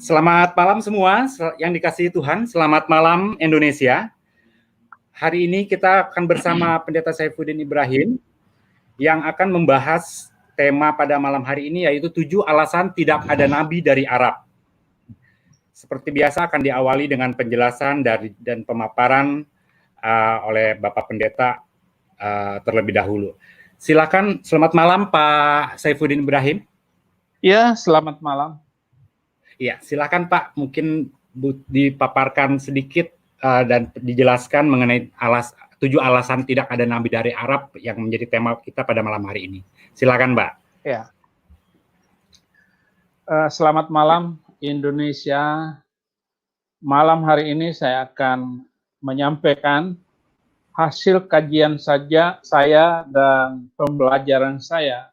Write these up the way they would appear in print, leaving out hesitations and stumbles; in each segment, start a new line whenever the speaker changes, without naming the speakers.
Selamat malam semua yang dikasihi Tuhan. Selamat malam Indonesia. Hari ini kita akan bersama Pendeta Saifuddin Ibrahim yang akan membahas tema pada malam hari ini, yaitu 7 alasan tidak ada nabi dari Arab. Seperti biasa akan diawali dengan penjelasan dan pemaparan oleh Bapak Pendeta terlebih dahulu. Silakan, selamat malam Pak Saifuddin Ibrahim.
Ya, selamat malam.
Ya, silakan Pak, mungkin dipaparkan sedikit dan dijelaskan mengenai 7 alasan tidak ada nabi dari Arab yang menjadi tema kita pada malam hari ini. Silakan, Mbak.
Ya. Selamat malam Indonesia. Malam hari ini saya akan menyampaikan hasil kajian saya dan pembelajaran saya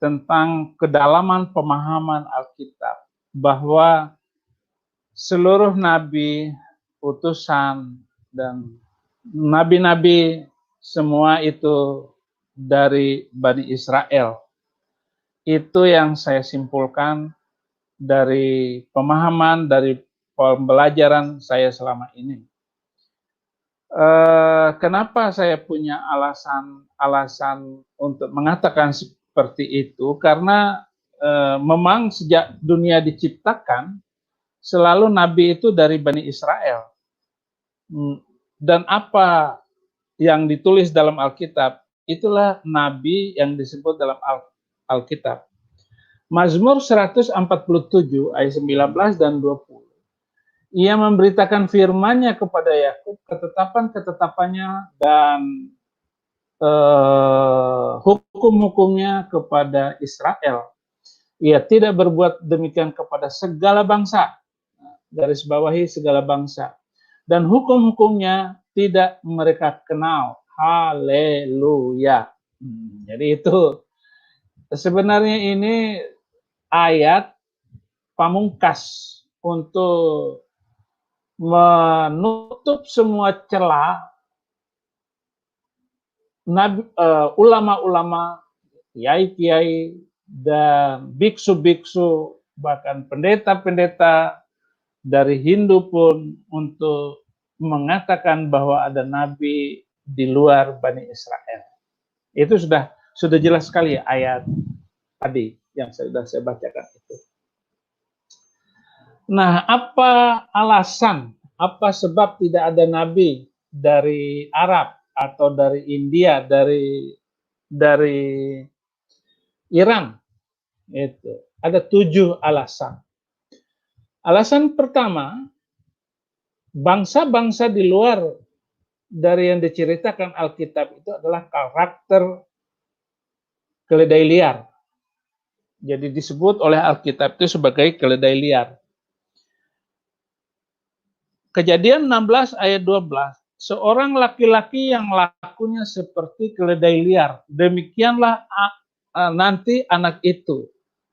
tentang kedalaman pemahaman Alkitab, bahwa seluruh nabi, utusan, dan nabi-nabi semua itu dari Bani Israel. Itu yang saya simpulkan dari pemahaman, dari pembelajaran saya selama ini. Kenapa saya punya alasan untuk mengatakan seperti itu? Karena memang sejak dunia diciptakan, selalu nabi itu dari Bani Israel. Dan apa yang ditulis dalam Alkitab, itulah nabi yang disebut dalam Alkitab. Mazmur 147 ayat 19 dan 20. Ia memberitakan firman-Nya kepada Yakub, ketetapan-ketetapannya dan hukum-hukumnya kepada Israel. Ia tidak berbuat demikian kepada segala bangsa, garis bawahi segala bangsa, dan hukum-hukumnya tidak mereka kenal. Haleluya. Jadi itu sebenarnya ini ayat pamungkas untuk menutup semua celah ulama-ulama, kiai-kiai, dan biksu-biksu, bahkan pendeta-pendeta dari Hindu pun untuk mengatakan bahwa ada nabi di luar Bani Israel. Itu sudah jelas sekali ayat tadi yang sudah saya bacakan itu. Nah, apa alasan, apa sebab tidak ada nabi dari Arab atau dari India, dari Iran? Itu ada 7 alasan. Alasan pertama, bangsa-bangsa di luar dari yang diceritakan Alkitab itu adalah karakter keledai liar. Jadi disebut oleh Alkitab itu sebagai keledai liar. Kejadian 16 ayat 12, seorang laki-laki yang lakunya seperti keledai liar, demikianlah nanti anak itu.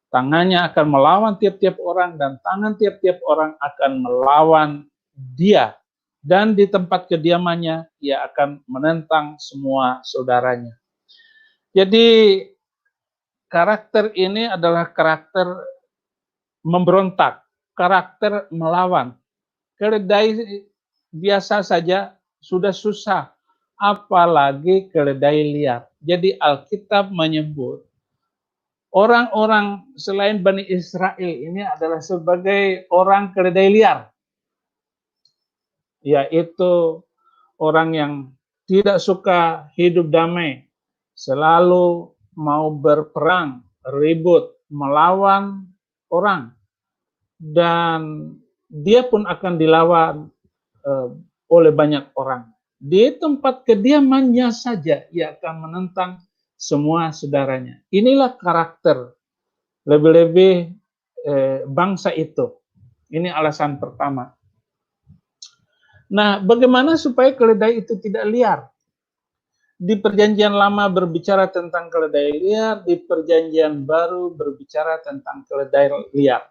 Tangannya akan melawan tiap-tiap orang dan tangan tiap-tiap orang akan melawan dia. Dan di tempat kediamannya ia akan menentang semua saudaranya. Jadi karakter ini adalah karakter memberontak, karakter melawan. Keledai biasa saja sudah susah, apalagi keledai liar. Jadi Alkitab menyebut orang-orang selain Bani Israel ini adalah sebagai orang keledai liar, yaitu orang yang tidak suka hidup damai, selalu mau berperang, ribut, melawan orang, dan dia pun akan dilawan oleh banyak orang. Di tempat kediamannya saja ia akan menentang semua saudaranya. Inilah karakter lebih-lebih bangsa itu. Ini alasan pertama. Nah, bagaimana supaya keledai itu tidak liar? Di Perjanjian Lama berbicara tentang keledai liar, di Perjanjian Baru berbicara tentang keledai liar.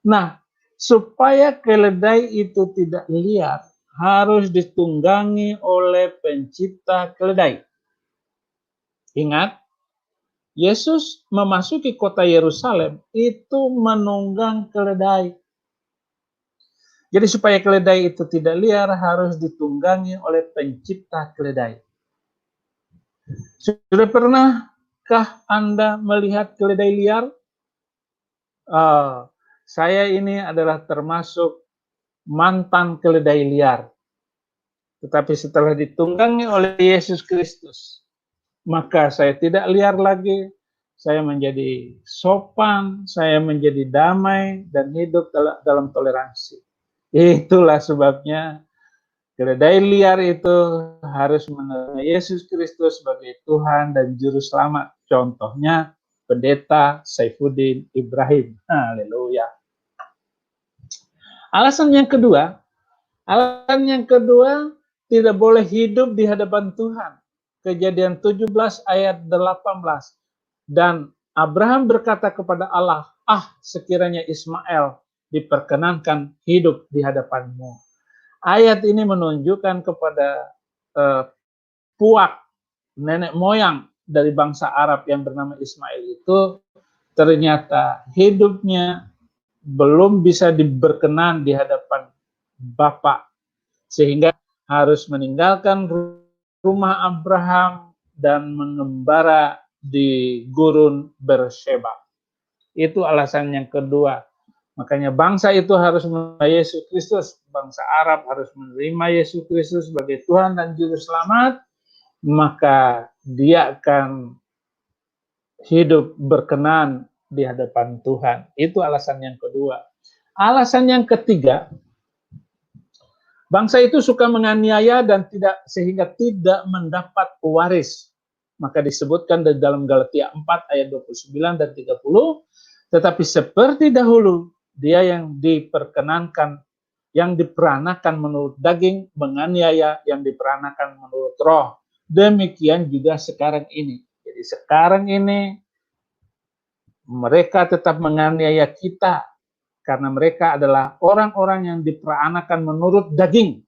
Nah, supaya keledai itu tidak liar, harus ditunggangi oleh pencipta keledai. Ingat, Yesus memasuki kota Yerusalem itu menunggang keledai. Jadi supaya keledai itu tidak liar harus ditunggangi oleh pencipta keledai. Sudah pernahkah Anda melihat keledai liar? Saya ini adalah termasuk mantan keledai liar. Tetapi setelah ditunggangi oleh Yesus Kristus, maka saya tidak liar lagi. Saya menjadi sopan, saya menjadi damai, dan hidup dalam toleransi. Itulah sebabnya keledai liar itu harus menerima Yesus Kristus sebagai Tuhan dan Juru Selamat. Contohnya, Pendeta Saifuddin Ibrahim. Haleluya. Alasan yang kedua, tidak boleh hidup di hadapan Tuhan. Kejadian 17 ayat 18. Dan Abraham berkata kepada Allah, sekiranya Ismail diperkenankan hidup di hadapanmu. Ayat ini menunjukkan kepada puak nenek moyang dari bangsa Arab yang bernama Ismail itu ternyata hidupnya belum bisa diberkenan di hadapan Bapak, sehingga harus meninggalkan rumah Abraham dan mengembara di gurun Beersheba. Itu alasan yang kedua. Makanya bangsa itu harus menerima Yesus Kristus, bangsa Arab harus menerima Yesus Kristus sebagai Tuhan dan Juru Selamat, maka dia akan hidup berkenan di hadapan Tuhan. Itu alasan yang kedua. Alasan yang ketiga, bangsa itu suka menganiaya dan sehingga tidak mendapat waris. Maka disebutkan di dalam Galatia 4 ayat 29 dan 30, tetapi seperti dahulu dia yang diperkenankan, yang diperanakan menurut daging, menganiaya yang diperanakan menurut roh. Demikian juga sekarang ini. Jadi sekarang ini mereka tetap menganiaya kita karena mereka adalah orang-orang yang diperanakan menurut daging.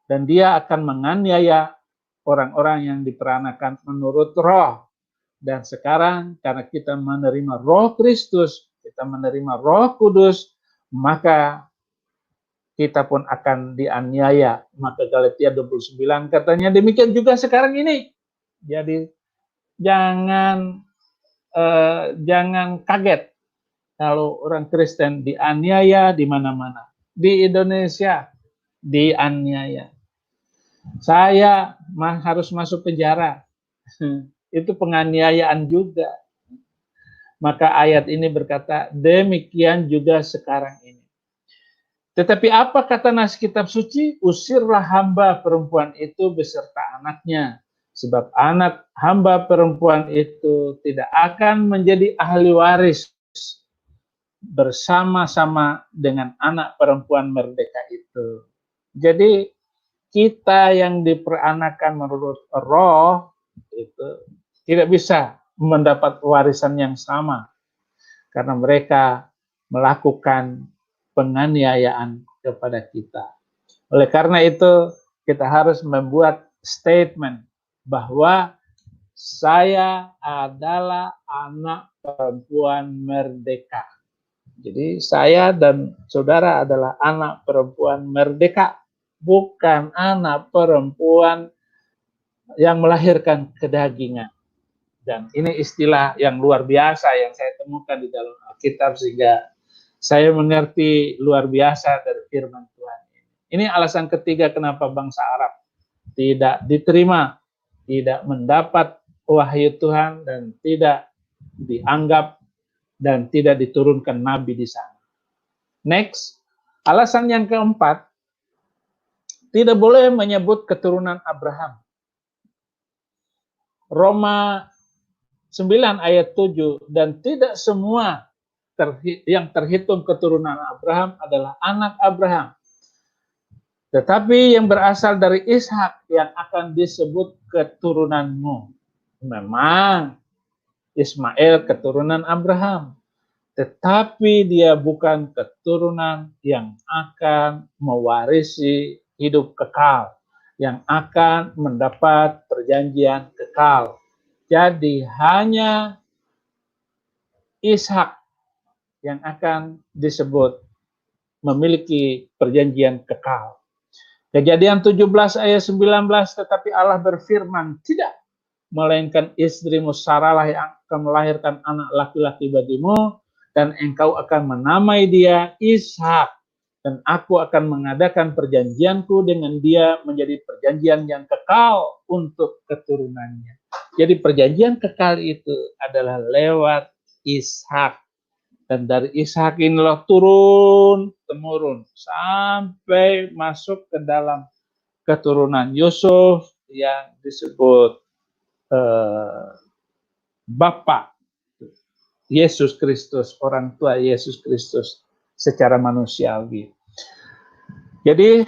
Dan dia akan menganiaya orang-orang yang diperanakan menurut roh. Dan sekarang karena kita menerima Roh Kristus, kita menerima Roh Kudus, maka kita pun akan dianiaya. Maka Galatia 29 katanya demikian juga sekarang ini. Jadi jangan kaget kalau orang Kristen dianiaya di mana-mana. Di Indonesia dianiaya. Saya harus masuk penjara. Itu penganiayaan juga. Maka ayat ini berkata, demikian juga sekarang ini. Tetapi apa kata nas kitab suci? Usirlah hamba perempuan itu beserta anaknya. Sebab anak hamba perempuan itu tidak akan menjadi ahli waris bersama-sama dengan anak perempuan merdeka itu. Jadi kita yang diperanakan menurut roh itu tidak bisa mendapat warisan yang sama karena mereka melakukan penganiayaan kepada kita. Oleh karena itu kita harus membuat statement bahwa saya adalah anak perempuan merdeka. Jadi saya dan saudara adalah anak perempuan merdeka, bukan anak perempuan yang melahirkan kedagingan. Dan ini istilah yang luar biasa yang saya temukan di dalam Alkitab sehingga saya mengerti luar biasa dari firman Tuhan. Ini alasan ketiga kenapa bangsa Arab tidak diterima, tidak mendapat wahyu Tuhan dan tidak dianggap dan tidak diturunkan nabi di sana. Next, alasan yang keempat, tidak boleh menyebut keturunan Abraham. Roma 9 ayat 7, dan tidak semua yang terhitung keturunan Abraham adalah anak Abraham. Tetapi yang berasal dari Ishak yang akan disebut keturunanmu. Memang Ismail keturunan Abraham, tetapi dia bukan keturunan yang akan mewarisi hidup kekal, yang akan mendapat perjanjian kekal. Jadi hanya Ishak yang akan disebut memiliki perjanjian kekal. Kejadian 17 ayat 19, tetapi Allah berfirman, tidak, melainkan istrimu Sarahlah yang akan melahirkan anak laki-laki bagimu, dan engkau akan menamai dia Ishak, dan aku akan mengadakan perjanjianku dengan dia menjadi perjanjian yang kekal untuk keturunannya. Jadi perjanjian kekal itu adalah lewat Ishak. Dan dari Ishak inilah turun-temurun sampai masuk ke dalam keturunan Yusuf yang disebut Bapa Yesus Kristus, orang tua Yesus Kristus secara manusiawi. Jadi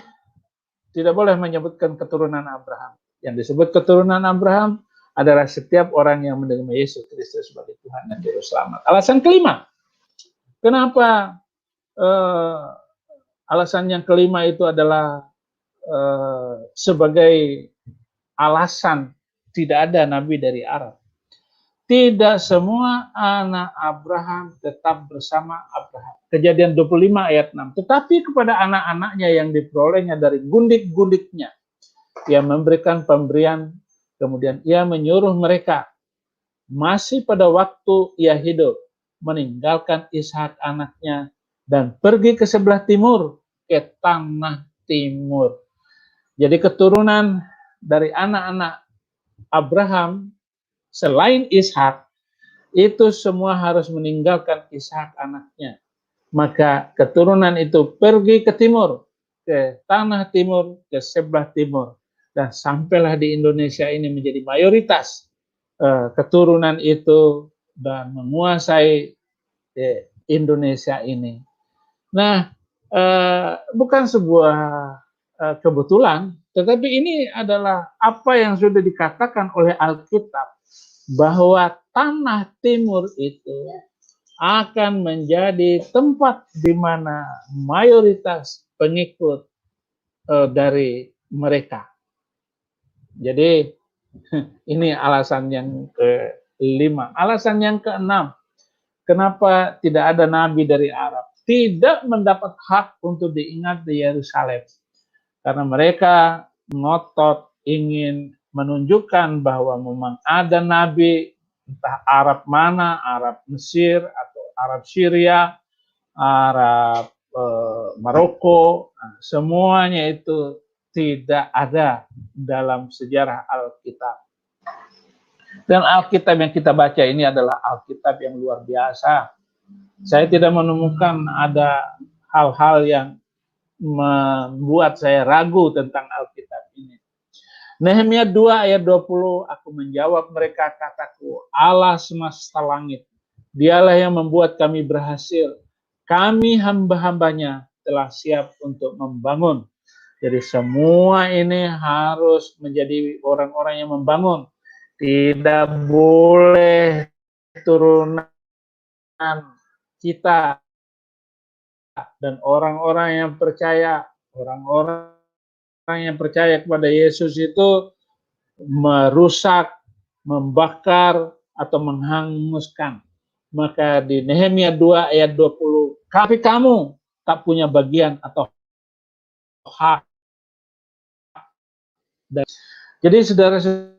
tidak boleh menyebutkan keturunan Abraham. Yang disebut keturunan Abraham adalah setiap orang yang menerima Yesus Kristus sebagai Tuhan dan Juru Selamat. Alasan kelima, kenapa alasan yang kelima itu adalah sebagai alasan tidak ada nabi dari Arab. Tidak semua anak Abraham tetap bersama Abraham. Kejadian 25 ayat 6. Tetapi kepada anak-anaknya yang diperolehnya dari gundik-gundiknya, ia memberikan pemberian, kemudian ia menyuruh mereka, masih pada waktu ia hidup, meninggalkan Ishak anaknya, dan pergi ke sebelah timur, ke tanah timur. Jadi keturunan dari anak-anak Abraham, selain Ishak, itu semua harus meninggalkan Ishak anaknya. Maka keturunan itu pergi ke timur, ke tanah timur, ke sebelah timur. Dan sampailah di Indonesia ini menjadi mayoritas keturunan itu dan menguasai Indonesia ini. Nah, bukan sebuah kebetulan, tetapi ini adalah apa yang sudah dikatakan oleh Alkitab, bahwa tanah timur itu akan menjadi tempat di mana mayoritas pengikut dari mereka. Jadi ini alasan yang kelima. Alasan yang keenam, kenapa tidak ada nabi dari Arab? Tidak mendapat hak untuk diingat di Yerusalem. Karena mereka ngotot ingin menunjukkan bahwa memang ada nabi, entah Arab mana, Arab Mesir, atau Arab Syria, Arab Maroko, semuanya itu tidak ada dalam sejarah Alkitab. Dan Alkitab yang kita baca ini adalah Alkitab yang luar biasa. Saya tidak menemukan ada hal-hal yang membuat saya ragu tentang Alkitab ini. Nehemia 2 ayat 20, aku menjawab mereka, kataku, Allah semesta langit, dialah yang membuat kami berhasil. Kami hamba-hambanya telah siap untuk membangun. Jadi semua ini harus menjadi orang-orang yang membangun. Tidak boleh turunan kita dan orang-orang yang percaya, orang-orang yang percaya kepada Yesus itu merusak, membakar, atau menghanguskan. Maka di Nehemia 2 ayat 20, tapi kamu tak punya bagian atau hak. Jadi saudara-saudara,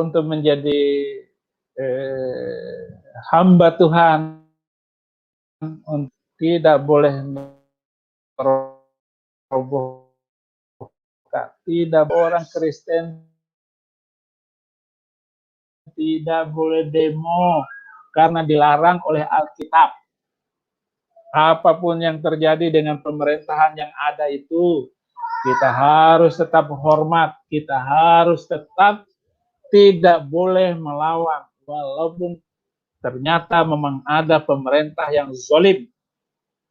untuk menjadi hamba Tuhan, tidak boleh merobohkan, tidak orang Kristen tidak boleh demo karena dilarang oleh Alkitab. Apapun yang terjadi dengan pemerintahan yang ada itu, kita harus tetap hormat, kita harus tetap tidak boleh melawan, walaupun ternyata memang ada pemerintah yang zalim.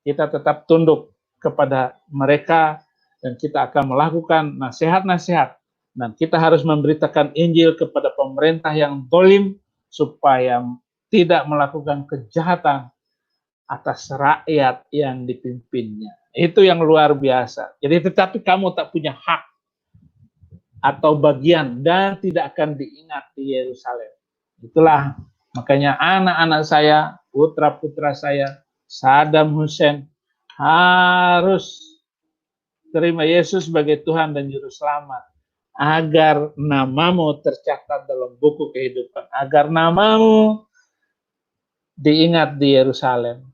Kita tetap tunduk kepada mereka dan kita akan melakukan nasihat-nasihat. Dan kita harus memberitakan Injil kepada pemerintah yang zalim supaya tidak melakukan kejahatan atas rakyat yang dipimpinnya. Itu yang luar biasa. Jadi tetapi kamu tak punya hak atau bagian dan tidak akan diingat di Yerusalem. Itulah makanya anak-anak saya, putra-putra saya Saddam Hussein harus terima Yesus sebagai Tuhan dan Juru Selamat, agar namamu tercatat dalam buku kehidupan, agar namamu diingat di Yerusalem,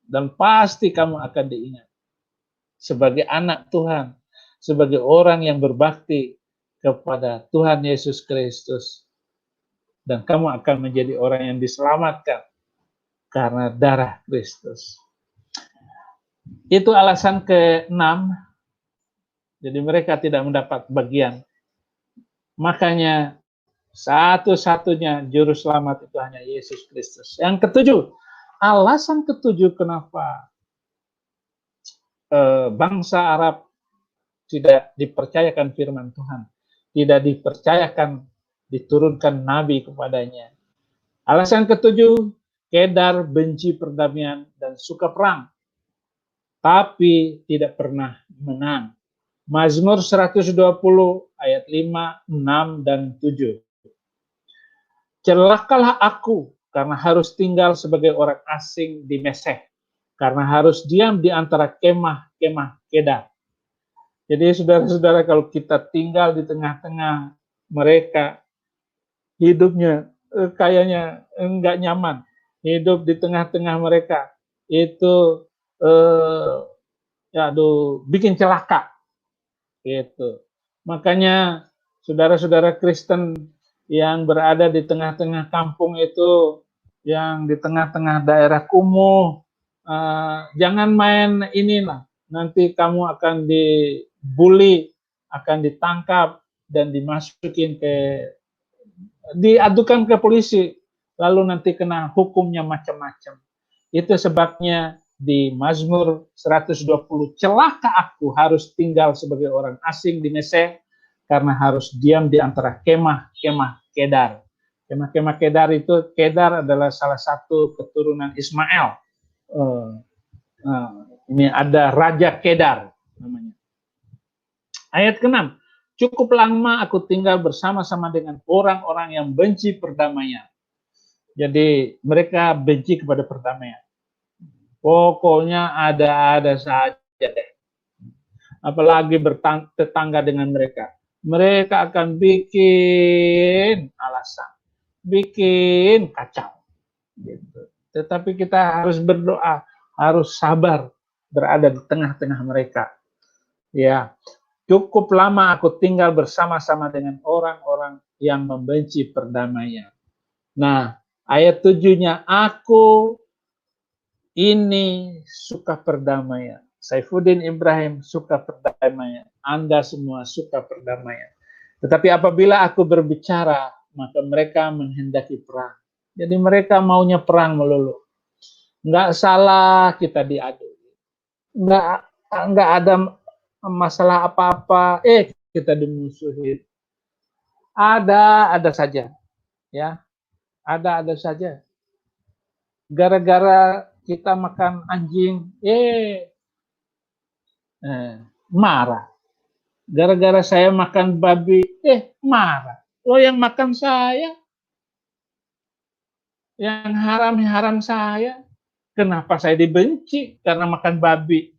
dan pasti kamu akan diingat sebagai anak Tuhan, sebagai orang yang berbakti kepada Tuhan Yesus Kristus, dan kamu akan menjadi orang yang diselamatkan karena darah Kristus. Itu alasan ke-6. Jadi mereka tidak mendapat bagian. Makanya satu-satunya juru selamat itu hanya Yesus Kristus. Yang ketujuh, alasan ketujuh kenapa bangsa Arab tidak dipercayakan firman Tuhan, tidak dipercayakan diturunkan nabi kepadanya. Alasan ketujuh, Kedar benci perdamaian dan suka perang, tapi tidak pernah menang. Mazmur 120 ayat 5, 6, dan 7. Celakalah aku karena harus tinggal sebagai orang asing di Meseh, karena harus diam di antara kemah-kemah Kedar. Jadi saudara-saudara, kalau kita tinggal di tengah-tengah mereka, hidupnya kayaknya enggak nyaman. Hidup di tengah-tengah mereka itu bikin celaka. Gitu. Makanya saudara-saudara Kristen yang berada di tengah-tengah kampung itu, yang di tengah-tengah daerah kumuh, jangan main inilah. Nanti kamu akan dibully, akan ditangkap dan diadukan ke polisi, lalu nanti kena hukumnya macam-macam. Itu sebabnya di Mazmur 120, celaka aku harus tinggal sebagai orang asing di Meseh, karena harus diam di antara kemah-kemah Kedar. Kemah-kemah Kedar itu, Kedar adalah salah satu keturunan Ismail. Ini ada Raja Kedar namanya. Ayat ke-6, cukup lama aku tinggal bersama-sama dengan orang-orang yang benci perdamaian. Jadi mereka benci kepada perdamaian. Pokoknya ada-ada saja deh. Apalagi bertetangga dengan mereka. Mereka akan bikin alasan, bikin kacau. Gitu. Tetapi kita harus berdoa, harus sabar berada di tengah-tengah mereka. Ya, cukup lama aku tinggal bersama-sama dengan orang-orang yang membenci perdamaian. Nah, ayat 7-nya, aku ini suka perdamaian. Saifuddin Ibrahim suka perdamaian. Anda semua suka perdamaian. Tetapi apabila aku berbicara, maka mereka menghendaki perang. Jadi mereka maunya perang melulu. Nggak salah kita diadu. Nggak ada masalah apa-apa. Kita dimusuhi. Ada saja. Ya, ada saja. Gara-gara kita makan anjing, marah. Gara-gara saya makan babi, marah. Lo yang makan saya, yang haram saya, kenapa saya dibenci karena makan babi?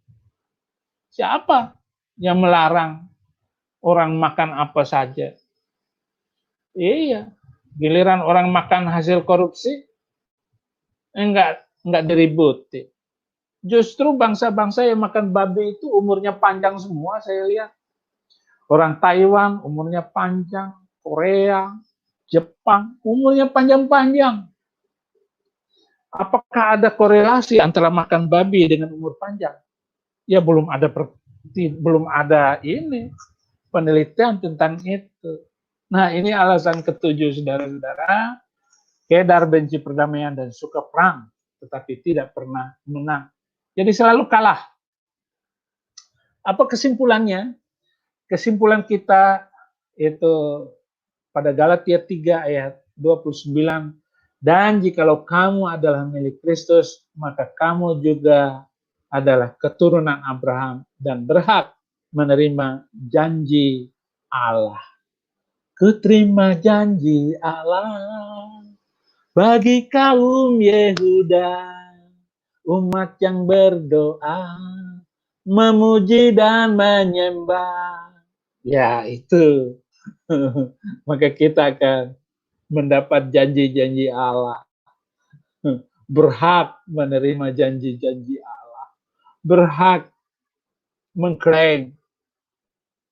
Siapa yang melarang orang makan apa saja? Iya, giliran orang makan hasil korupsi, enggak diributi. Justru bangsa-bangsa yang makan babi itu umurnya panjang semua, saya lihat. Orang Taiwan umurnya panjang, Korea, Jepang umurnya panjang-panjang. Apakah ada korelasi antara makan babi dengan umur panjang? Ya belum ada ini penelitian tentang itu. Nah, ini alasan ketujuh, saudara-saudara. Kedar benci perdamaian dan suka perang, tetapi tidak pernah menang. Jadi selalu kalah. Apa kesimpulannya? Kesimpulan kita itu pada Galatia 3 ayat 29, dan jikalau kamu adalah milik Kristus, maka kamu juga adalah keturunan Abraham dan berhak menerima janji Allah. Kuterima janji Allah bagi kaum Yehuda umat yang berdoa, memuji dan menyembah. Ya, itu. Maka kita akan mendapat janji-janji Allah. Berhak menerima janji-janji Allah. Berhak mengklaim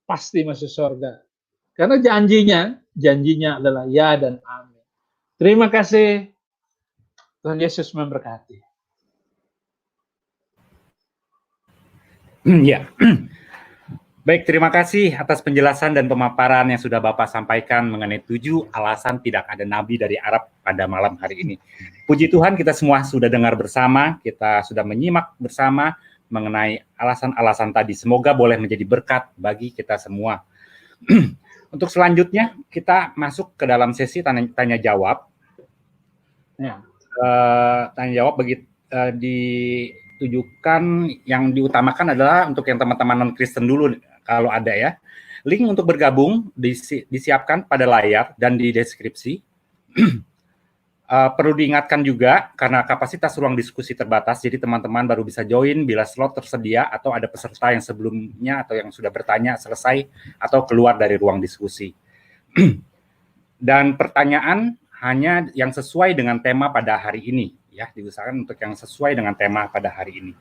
pasti masuk surga. Karena janjinya adalah ya dan amin. Terima kasih. Tuhan Yesus memberkati.
Ya. Baik, terima kasih atas penjelasan dan pemaparan yang sudah Bapak sampaikan mengenai 7 alasan tidak ada nabi dari Arab pada malam hari ini. Puji Tuhan, kita semua sudah dengar bersama, kita sudah menyimak bersama mengenai alasan-alasan tadi. Semoga boleh menjadi berkat bagi kita semua. Untuk selanjutnya, kita masuk ke dalam sesi tanya jawab.
Ya.
Tanya jawab ditujukan, yang diutamakan adalah untuk yang teman-teman non-Kristen dulu, kalau ada ya. Link untuk bergabung disiapkan pada layar dan di deskripsi. Perlu diingatkan juga, karena kapasitas ruang diskusi terbatas, jadi teman-teman baru bisa join bila slot tersedia atau ada peserta yang sebelumnya atau yang sudah bertanya selesai atau keluar dari ruang diskusi. Dan pertanyaan hanya yang sesuai dengan tema pada hari ini, ya, diusahakan untuk yang sesuai dengan tema pada hari ini.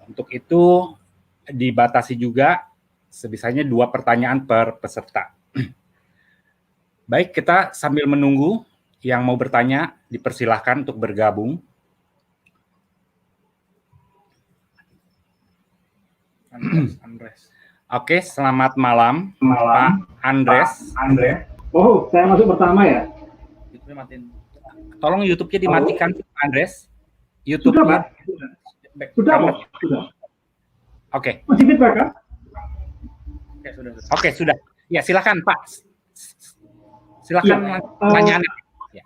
Untuk itu dibatasi juga sebisanya 2 pertanyaan per peserta. Baik, kita sambil menunggu yang mau bertanya dipersilahkan untuk bergabung. Andres. Oke, selamat malam, Pak Andres.
Oh, saya masuk pertama ya?
Tolong YouTube-nya dimatikan, Pak Andres. YouTube-nya.
Sudah, Pak. Sudah.
Oke.
Masih feedback, kan?
Oke, sudah. Ya, silakan, Pak. Silakan pertanyaannya. Ya.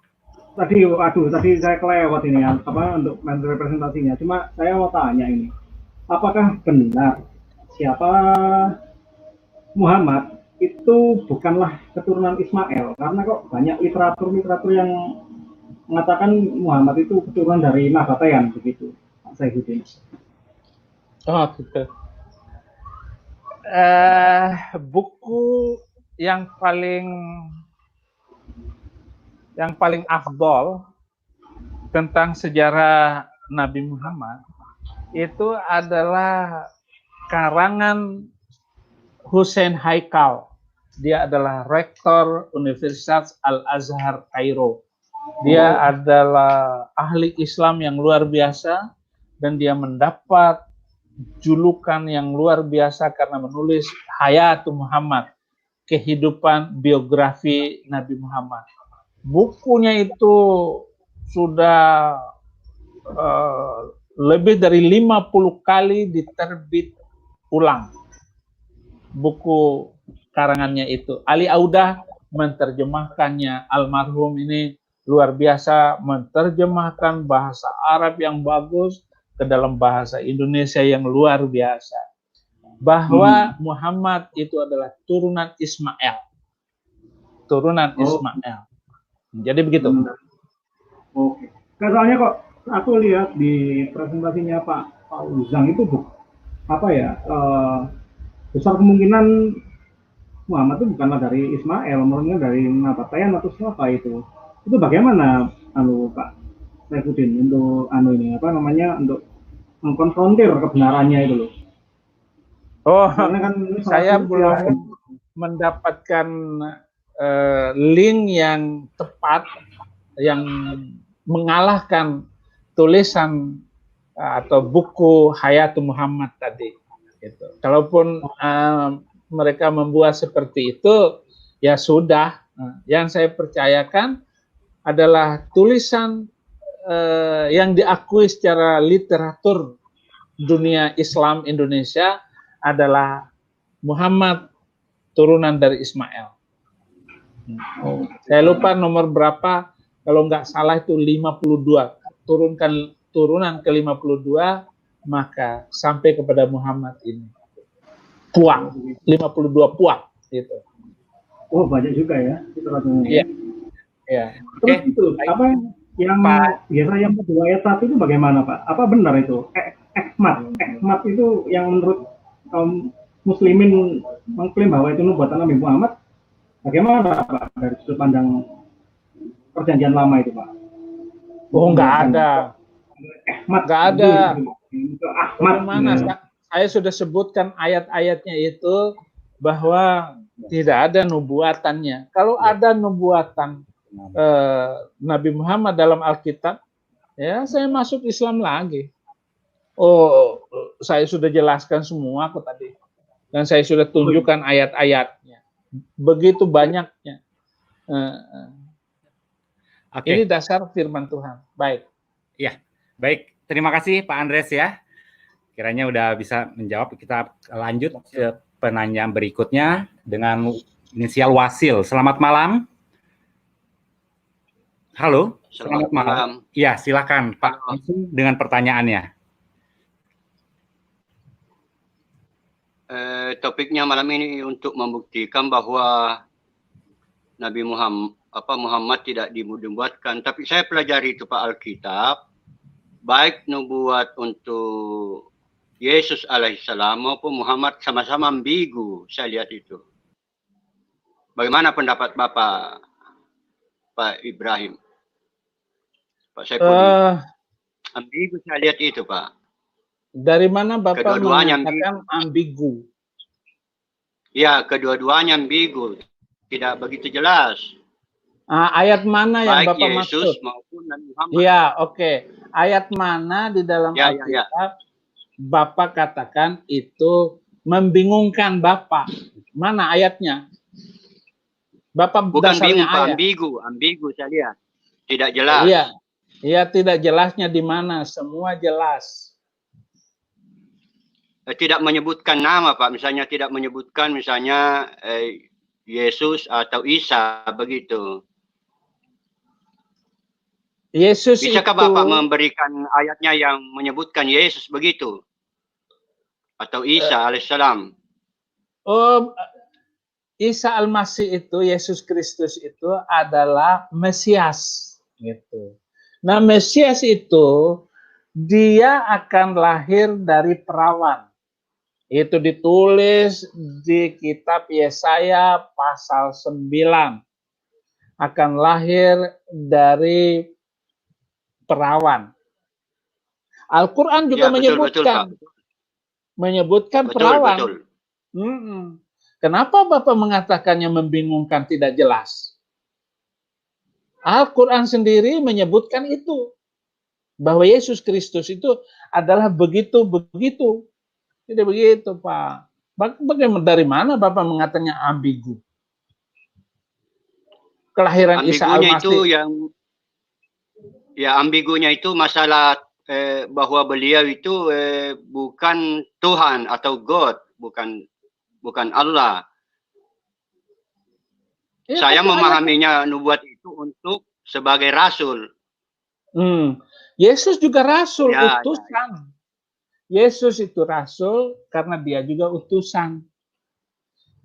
Tadi saya kelewat ini ya, untuk representasinya. Cuma saya mau tanya ini. Apakah benar siapa Muhammad itu bukanlah keturunan Ismail? Karena kok banyak literatur yang mengatakan Muhammad itu keturunan dari Nabatean begitu, Pak Saifuddin.
Oh, gitu. Buku yang paling afdol tentang sejarah Nabi Muhammad itu adalah karangan Hussein Haikal. Dia adalah rektor Universitas Al-Azhar Kairo. Dia adalah ahli Islam yang luar biasa dan dia mendapat julukan yang luar biasa karena menulis Hayatu Muhammad, kehidupan biografi Nabi Muhammad. Bukunya itu sudah lebih dari 50 kali diterbit ulang. Buku karangannya itu. Ali Audah menerjemahkannya. Almarhum ini luar biasa menerjemahkan bahasa Arab yang bagus ke dalam bahasa Indonesia yang luar biasa. Bahwa Muhammad itu adalah turunan Ismail. Turunan Ismail. Jadi begitu.
Oke. Soalnya kok aku lihat di presentasinya Pak Uzang itu besar kemungkinan Muhammad itu bukanlah dari Ismail, murni dari Nabatean atau siapa itu. Itu bagaimana Pak Saifuddin untuk untuk mengkonfrontir kebenarannya itu loh.
Kan saya belum mendapatkan link yang tepat yang mengalahkan tulisan atau buku Hayatu Muhammad tadi. Gitu. Kalaupun mereka membuat seperti itu, ya sudah. Yang saya percayakan adalah tulisan yang diakui secara literatur dunia Islam Indonesia adalah Muhammad turunan dari Ismail. Saya lupa nomor berapa, kalau nggak salah itu 52. Turunan ke 52, maka sampai kepada Muhammad ini. Puak, 52 puak. Gitu.
Oh, banyak juga ya.
Iya. Ya.
Terus itu, Yang
Pak.
Yesaya 42 ayat 1 itu bagaimana, Pak? Apa benar itu? Ekmat itu yang menurut kaum muslimin mengklaim bahwa itu nubuatan Nabi Muhammad. Bagaimana, Pak, dari sudut pandang perjanjian lama itu, Pak?
Oh, nggak ada.
Ahmad
Nggak ada.
itu Ahmad.
Bagaimana? Saya sudah sebutkan ayat-ayatnya itu bahwa tidak ada nubuatannya. Kalau ada nubuatan Nabi Muhammad dalam Alkitab, ya saya masuk Islam lagi. Oh, saya sudah jelaskan semua kok tadi. Dan saya sudah tunjukkan ayat-ayatnya. Begitu banyaknya. Ini dasar firman Tuhan. Baik.
Ya, baik. Terima kasih Pak Andres ya. Kiranya udah bisa menjawab. Kita lanjut ke penanyaan berikutnya dengan inisial Wasil. Selamat malam. Halo. Selamat malam. Ya, silakan Pak langsung dengan pertanyaannya.
Topiknya malam ini untuk membuktikan bahwa Nabi Muhammad tidak dinubuatkan. Tapi saya pelajari itu Pak Alkitab, baik nubuat untuk Yesus alaihissalam maupun Muhammad sama-sama ambigu, saya lihat itu. Bagaimana pendapat Bapak, Pak Ibrahim? Pak Saifudin? Ambigu saya lihat itu, Pak.
Dari mana Bapak mengatakan ambigu?
Ya, kedua-duanya ambigu. Tidak begitu jelas.
Ayat mana yang
baik
Bapak
Yesus
maksud?
Maupun Nabi Muhammad.
Ya, oke. Ayat mana di dalam Alkitab Bapak katakan itu membingungkan Bapak? Mana ayatnya? Bapak
bukan bingung,
ayat.
ambigu saya lihat. Tidak jelas.
Iya. Iya, tidak jelasnya di mana, semua jelas.
Tidak menyebutkan nama, Pak. Misalnya tidak menyebutkan misalnya Yesus atau Isa begitu.
Yesus
Bisakah
itu,
Bapak memberikan ayatnya yang menyebutkan Yesus begitu? Atau Isa alaihissalam?
Oh, Isa Al-Masih itu, Yesus Kristus itu adalah Mesias. Gitu. Nah, Mesias itu, dia akan lahir dari perawan. Itu ditulis di kitab Yesaya pasal 9. Akan lahir dari perawan. Al-Quran juga menyebutkan perawan.
Betul.
Kenapa Bapak mengatakannya membingungkan, tidak jelas? Al-Quran sendiri menyebutkan itu. Bahwa Yesus Kristus itu adalah begitu-begitu. Tidak begitu, Pak. Bagaimana, dari mana Bapak mengatakannya ambigu? Kelahiran Isa Al-Masih
itu ambigunya itu masalah bahwa beliau itu bukan Tuhan atau God, bukan Allah. Ya, saya memahaminya nubuat itu untuk sebagai rasul.
Yesus juga rasul, utusan. Yesus itu rasul karena dia juga utusan.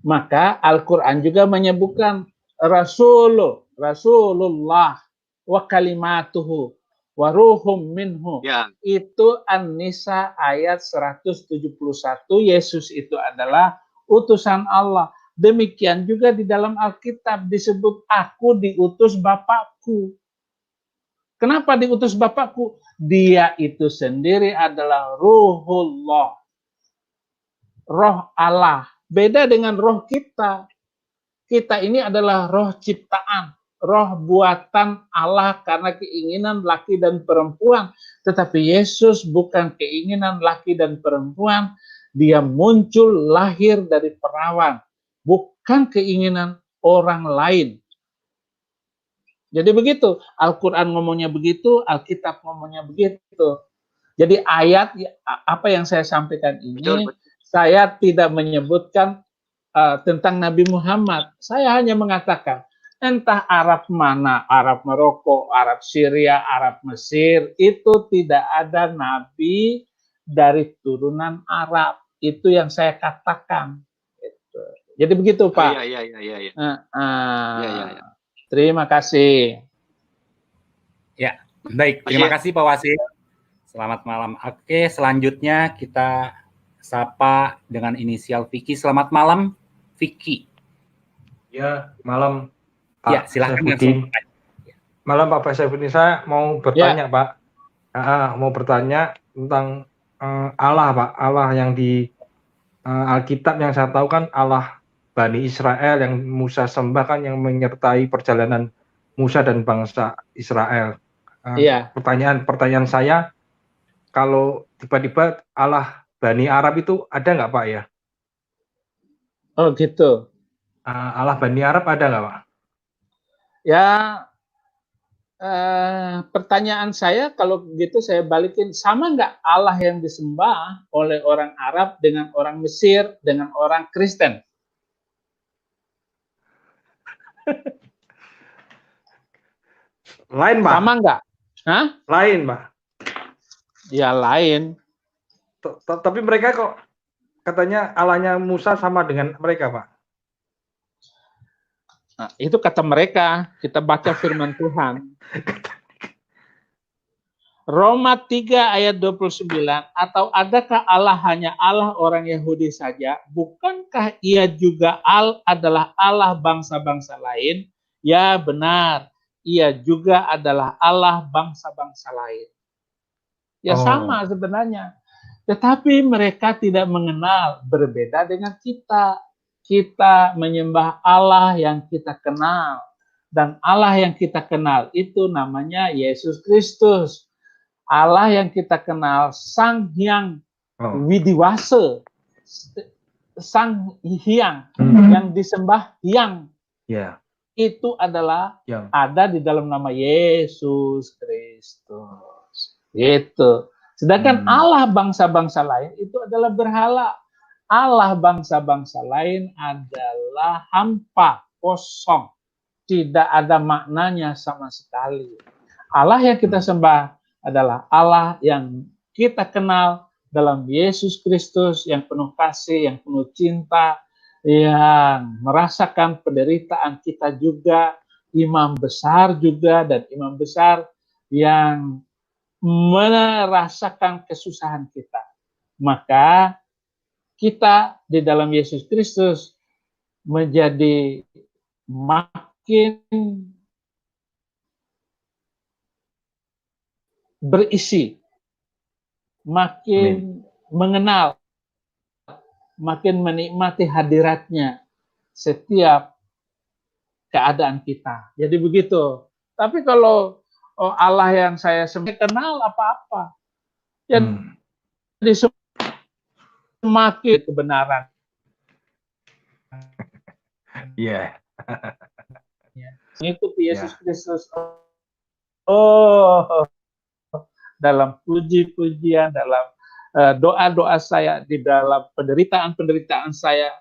Maka Al-Quran juga menyebutkan Rasulullah wa kalimatuhu wa ruhum minhu. Itu An-Nisa ayat 171. Yesus itu adalah utusan Allah. Demikian juga di dalam Alkitab disebut aku diutus Bapakku. Kenapa diutus Bapakku? Dia itu sendiri adalah Ruhullah. Roh Allah. Beda dengan roh kita. Kita ini adalah roh ciptaan. Roh buatan Allah karena keinginan laki dan perempuan. Tetapi Yesus bukan keinginan laki dan perempuan. Dia muncul lahir dari perawan. Bukan keinginan orang lain. Jadi begitu, Al-Quran ngomongnya begitu, Alkitab ngomongnya begitu. Jadi ayat apa yang saya sampaikan ini, betul. Saya tidak menyebutkan tentang Nabi Muhammad. Saya hanya mengatakan, entah Arab mana, Arab Maroko, Arab Syria, Arab Mesir, itu tidak ada Nabi dari turunan Arab. Itu yang saya katakan. Gitu. Jadi begitu, Pak.
Iya.
Terima kasih.
Ya, Baik, terima kasih Pak Wasil. Selamat malam. Oke, selanjutnya kita sapa dengan inisial Vicky. Selamat malam, Vicky.
Ya, malam
Ya,
Pak
silakan
Saifuddin. Malam Pak Saifuddin, saya mau bertanya Pak. Mau bertanya tentang Allah Pak. Allah yang di Alkitab yang saya tahu kan Allah Bani Israel yang Musa sembah kan, yang menyertai perjalanan Musa dan bangsa Israel. Pertanyaan saya, kalau tiba-tiba Allah Bani Arab itu ada nggak Pak ya?
Oh gitu.
Allah Bani Arab ada nggak Pak?
Ya, pertanyaan saya kalau gitu saya balikin, sama nggak Allah yang disembah oleh orang Arab dengan orang Mesir dengan orang Kristen?
Lain Pak.
Sama nggak? Hah?
Lain Pak.
Ya lain.
Tapi mereka kok katanya Allahnya Musa sama dengan mereka Pak.
Nah, itu kata mereka, kita baca firman Tuhan. Roma 3 ayat 29, atau adakah Allah hanya Allah orang Yahudi saja? Bukankah ia juga adalah Allah bangsa-bangsa lain? Ya benar, ia juga adalah Allah bangsa-bangsa lain. Ya sama sebenarnya. Tetapi mereka tidak mengenal, berbeda dengan kita. Kita menyembah Allah yang kita kenal. Dan Allah yang kita kenal itu namanya Yesus Kristus. Allah yang kita kenal, Sang Hyang Widiwase, Sang Hyang yang disembah Hyang. Itu adalah ada di dalam nama Yesus Kristus. Gitu. Sedangkan Allah bangsa-bangsa lain itu adalah berhala. Allah bangsa-bangsa lain adalah hampa, kosong. Tidak ada maknanya sama sekali. Allah yang kita sembah adalah Allah yang kita kenal dalam Yesus Kristus, yang penuh kasih, yang penuh cinta, yang merasakan penderitaan kita juga, imam besar juga, dan imam besar yang merasakan kesusahan kita. Maka kita di dalam Yesus Kristus menjadi makin berisi, makin mengenal, makin menikmati hadiratnya setiap keadaan kita. Jadi begitu. Tapi kalau Allah yang saya kenal apa-apa, ya jadi semakin kebenaran. Mengikuti Yesus Kristus. Dalam puji-pujian, dalam doa-doa saya, di dalam penderitaan-penderitaan saya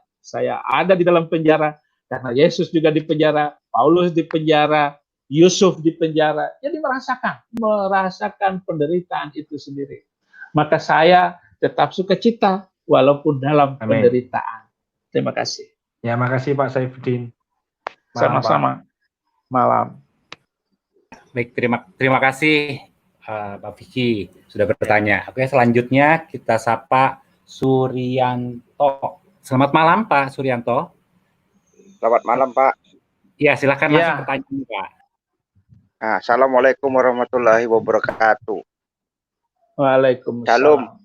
ada di dalam penjara, karena Yesus juga di penjara, Paulus di penjara, Yusuf di penjara. Jadi merasakan penderitaan itu sendiri. Maka saya tetap sukacita walaupun dalam penderitaan. Terima kasih.
Ya, makasih Pak Saifuddin.
Sama-sama. Malam.
Baik, terima kasih Pak Vicky sudah bertanya. Oke, selanjutnya kita sapa Suryanto. Selamat malam Pak Suryanto.
Selamat malam Pak.
Ya, silakan langsung pertanyaan Pak.
Assalamualaikum warahmatullahi wabarakatuh.
Waalaikumsalam.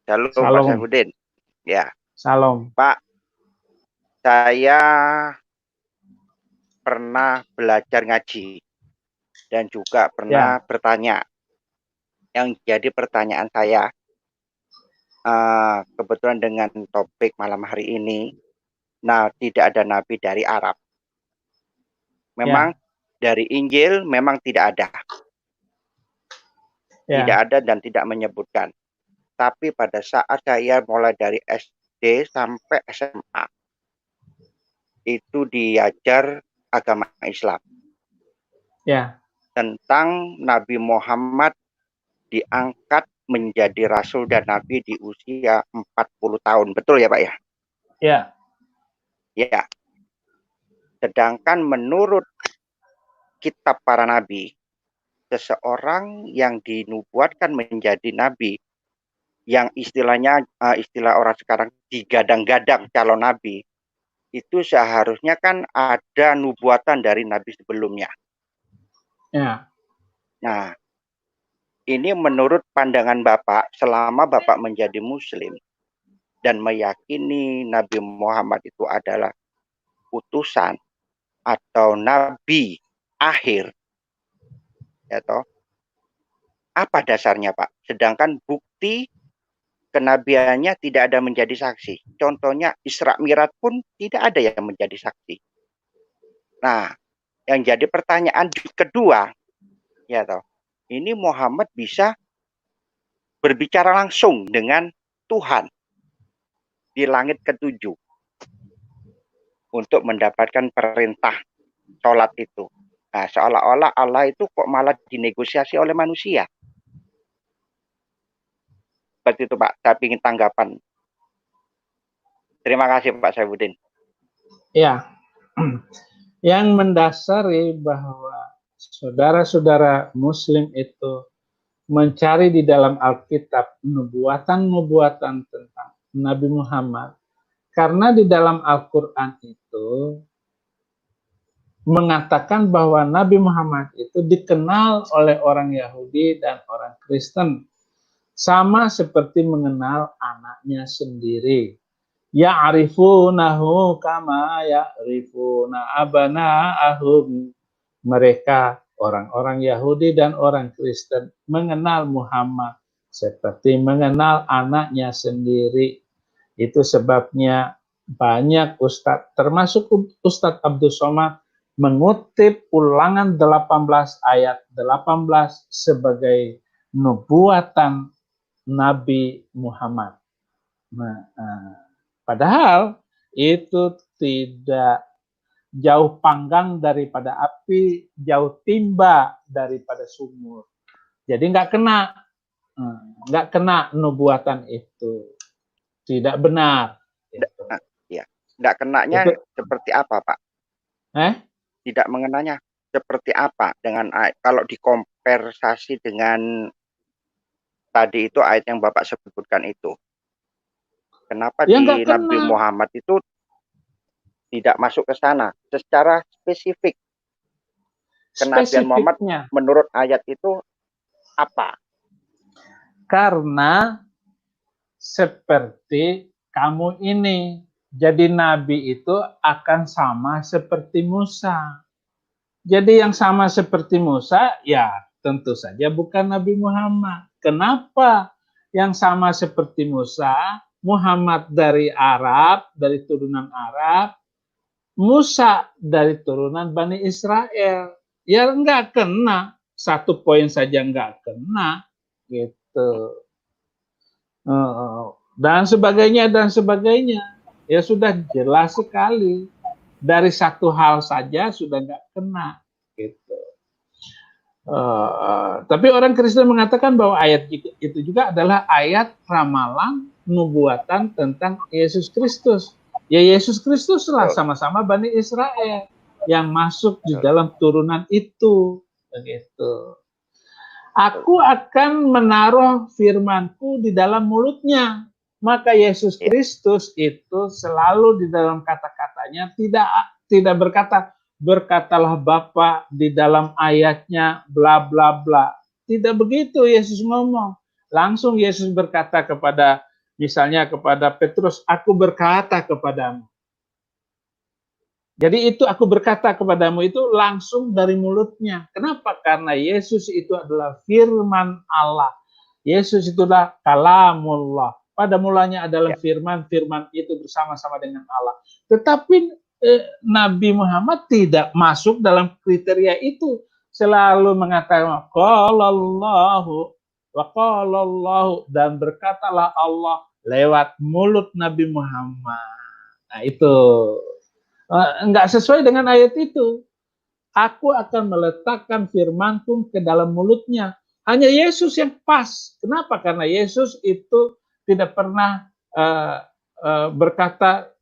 Shalom Pak Saifuddin. Ya.
Salam.
Pak, saya pernah belajar ngaji dan juga pernah bertanya. Yang jadi pertanyaan saya, kebetulan dengan topik malam hari ini, tidak ada nabi dari Arab. Memang dari Injil memang tidak ada. Tidak ada dan tidak menyebutkan. Tapi pada saat saya mulai dari SD sampai SMA, itu diajar agama Islam. Tentang Nabi Muhammad diangkat menjadi Rasul dan Nabi di usia 40 tahun. Betul ya Pak ya? Ya. Sedangkan menurut kitab para nabi, seseorang yang dinubuatkan menjadi nabi, yang istilahnya istilah orang sekarang digadang-gadang calon nabi, itu seharusnya kan ada nubuatan dari nabi sebelumnya.
Ya.
Nah, ini menurut pandangan Bapak, selama Bapak menjadi Muslim dan meyakini Nabi Muhammad itu adalah utusan atau nabi akhir, ya toh, apa dasarnya Pak? Sedangkan bukti kenabiannya tidak ada menjadi saksi. Contohnya Isra Mi'raj pun tidak ada yang menjadi saksi. Nah, yang jadi pertanyaan kedua, ya toh, ini Muhammad bisa berbicara langsung dengan Tuhan di langit ketujuh untuk mendapatkan perintah sholat itu. Nah, seolah-olah Allah itu kok malah dinegosiasi oleh manusia. Seperti itu Pak, saya ingin tanggapan. Terima kasih Pak Saifuddin.
Ya, yang mendasari bahwa saudara-saudara Muslim itu mencari di dalam Alkitab nubuatan-nubuatan tentang Nabi Muhammad, karena di dalam Al-Quran itu mengatakan bahwa Nabi Muhammad itu dikenal oleh orang Yahudi dan orang Kristen, sama seperti mengenal anaknya sendiri. Ya'rifunahu kama ya'rifuna abana'ahum. Mereka, orang-orang Yahudi dan orang Kristen, mengenal Muhammad seperti mengenal anaknya sendiri. Itu sebabnya banyak ustadz, termasuk Ustadz Abdul Somad, mengutip Ulangan 18 ayat 18 sebagai nubuatan Nabi Muhammad. Padahal itu tidak jauh panggang daripada api, jauh timba daripada sumur. Jadi nggak kena nubuatan itu, tidak benar. Gitu.
Ya, nggak kenanya itu, seperti apa Pak? Tidak mengenanya seperti apa dengan kalau dikompensasi dengan tadi itu ayat yang Bapak sebutkan itu? Kenapa ya, di Nabi Muhammad itu tidak masuk ke sana secara spesifik? Kenabian Muhammad menurut ayat itu apa?
Karena seperti kamu ini, jadi nabi itu akan sama seperti Musa. Jadi yang sama seperti Musa, ya tentu saja bukan Nabi Muhammad. Kenapa yang sama seperti Musa? Muhammad dari Arab, dari turunan Arab, Musa dari turunan Bani Israel. Ya enggak kena, 1 poin saja enggak kena, gitu. Dan sebagainya. Ya sudah jelas sekali. Dari 1 hal saja sudah enggak kena, gitu. Tapi orang Kristen mengatakan bahwa ayat itu juga adalah ayat ramalan nubuatan tentang Yesus Kristus. Ya Yesus Kristus lah sama-sama Bani Israel yang masuk di dalam turunan itu. Begitu. Aku akan menaruh firmanku di dalam mulutnya. Maka Yesus Kristus itu selalu di dalam kata-katanya tidak berkata, berkatalah Bapa di dalam ayatnya bla bla bla. Tidak begitu Yesus ngomong. Langsung Yesus berkata kepada, misalnya kepada Petrus, aku berkata kepadamu. Jadi itu aku berkata kepadamu itu langsung dari mulutnya. Kenapa? Karena Yesus itu adalah firman Allah. Yesus itulah kalamullah. Pada mulanya adalah firman itu bersama-sama dengan Allah. Tetapi Nabi Muhammad tidak masuk dalam kriteria itu. Selalu mengatakan qalallahu wa qalallahu, dan berkatalah Allah lewat mulut Nabi Muhammad. Nah itu enggak sesuai dengan ayat itu. Aku akan meletakkan firmanku ke dalam mulutnya. Hanya Yesus yang pas. Kenapa? Karena Yesus itu tidak pernah berkata,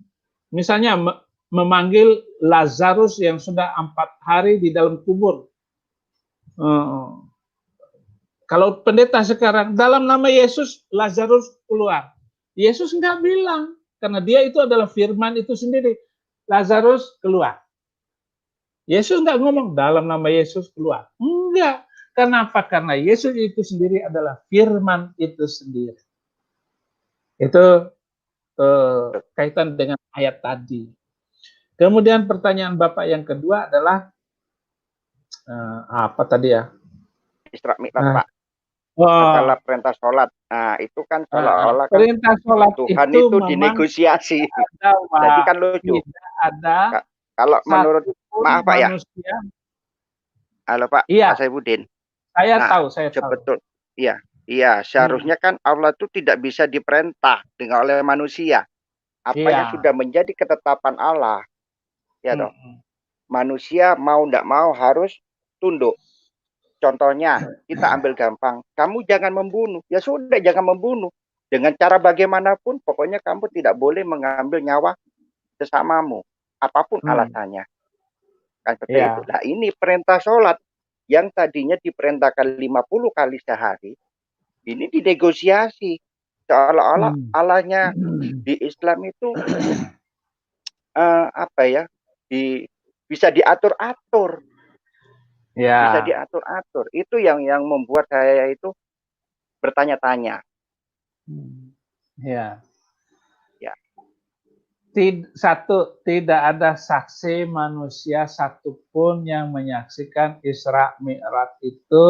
misalnya memanggil Lazarus yang sudah 4 hari di dalam kubur. Kalau pendeta sekarang, dalam nama Yesus, Lazarus keluar. Yesus nggak bilang, karena dia itu adalah firman itu sendiri. Lazarus keluar. Yesus nggak ngomong, dalam nama Yesus keluar. Enggak. Kenapa? Karena Yesus itu sendiri adalah firman itu sendiri. Itu kaitan dengan ayat tadi. Kemudian pertanyaan Bapak yang kedua adalah, apa tadi ya?
Isra Mi'raj, Pak.
Oh,
Masalah perintah sholat. Nah, itu kan seolah-olah kan
perintah sholat
Tuhan
itu
dinegosiasi.
Ada,
Jadi kan lucu.
Tidak ada.
Kalau menurut, maaf Pak ya. Halo Pak,
iya.
Pak Saifuddin.
Saya tahu.
Betul. Iya, seharusnya kan Allah itu tidak bisa diperintah dengan oleh manusia. Apa yang sudah menjadi ketetapan Allah. Ya toh. Manusia mau tidak mau harus tunduk. Contohnya, kita ambil gampang, kamu jangan membunuh. Ya sudah, jangan membunuh. Dengan cara bagaimanapun, pokoknya kamu tidak boleh mengambil nyawa sesamamu. Apapun alasannya. Kan seperti itu. Nah, ini perintah sholat yang tadinya diperintahkan 50 kali sehari, ini dinegosiasi. Seolah-olah Allahnya di Islam itu, bisa diatur-atur. Bisa diatur-atur. Itu yang membuat saya itu bertanya-tanya.
Ya. Tidak ada saksi manusia satupun yang menyaksikan Isra Mi'raj itu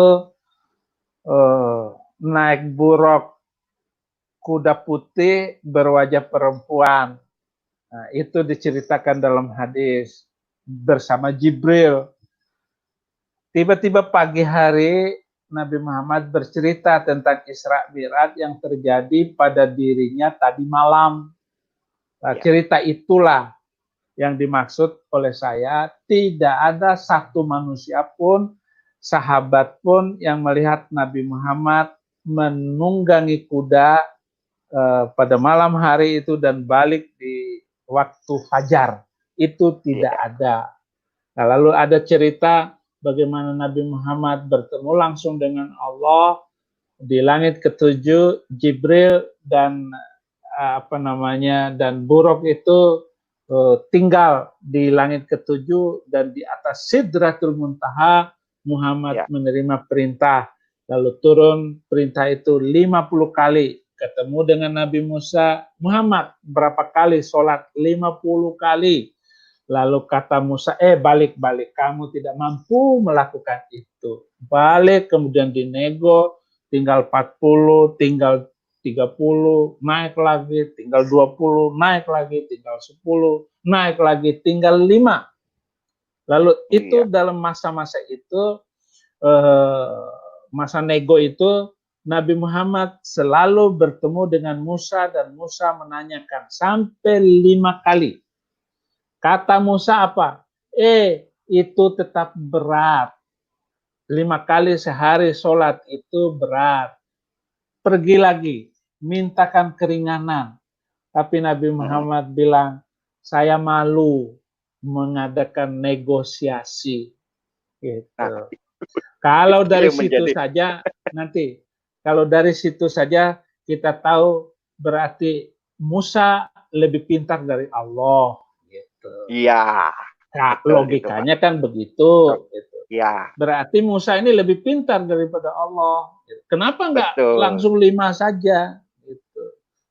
naik buruk kuda putih berwajah perempuan. Nah, itu diceritakan dalam hadis bersama Jibril. Tiba-tiba pagi hari Nabi Muhammad bercerita tentang Isra Mi'raj yang terjadi pada dirinya tadi malam. Nah, cerita itulah yang dimaksud oleh saya. Tidak ada satu manusia pun, sahabat pun yang melihat Nabi Muhammad menunggangi kuda pada malam hari itu dan balik di waktu fajar. Itu tidak ada. Nah, lalu ada cerita bagaimana Nabi Muhammad bertemu langsung dengan Allah di langit ketujuh, Jibril dan dan buruk itu tinggal di langit ketujuh, dan di atas Sidratul Muntaha Muhammad menerima perintah, lalu turun perintah itu 50 kali, ketemu dengan Nabi Musa. Muhammad berapa kali sholat? 50 kali. Lalu kata Musa, balik, kamu tidak mampu melakukan itu. Balik, kemudian dinego, tinggal 40, tinggal 30, naik lagi, tinggal 20, naik lagi, tinggal 10, naik lagi, tinggal 5. Lalu itu dalam masa-masa itu, masa nego itu, Nabi Muhammad selalu bertemu dengan Musa, dan Musa menanyakan sampai 5 kali. Kata Musa apa? Itu tetap berat. 5 kali sehari sholat itu berat. Pergi lagi, mintakan keringanan. Tapi Nabi Muhammad bilang, saya malu mengadakan negosiasi. Gitu. Kalau dari situ saja, kalau dari situ saja kita tahu berarti Musa lebih pintar dari Allah.
Iya.
Nah, logikanya kan begitu.
Iya.
Berarti Musa ini lebih pintar daripada Allah. Kenapa enggak langsung 5 saja? Gitu.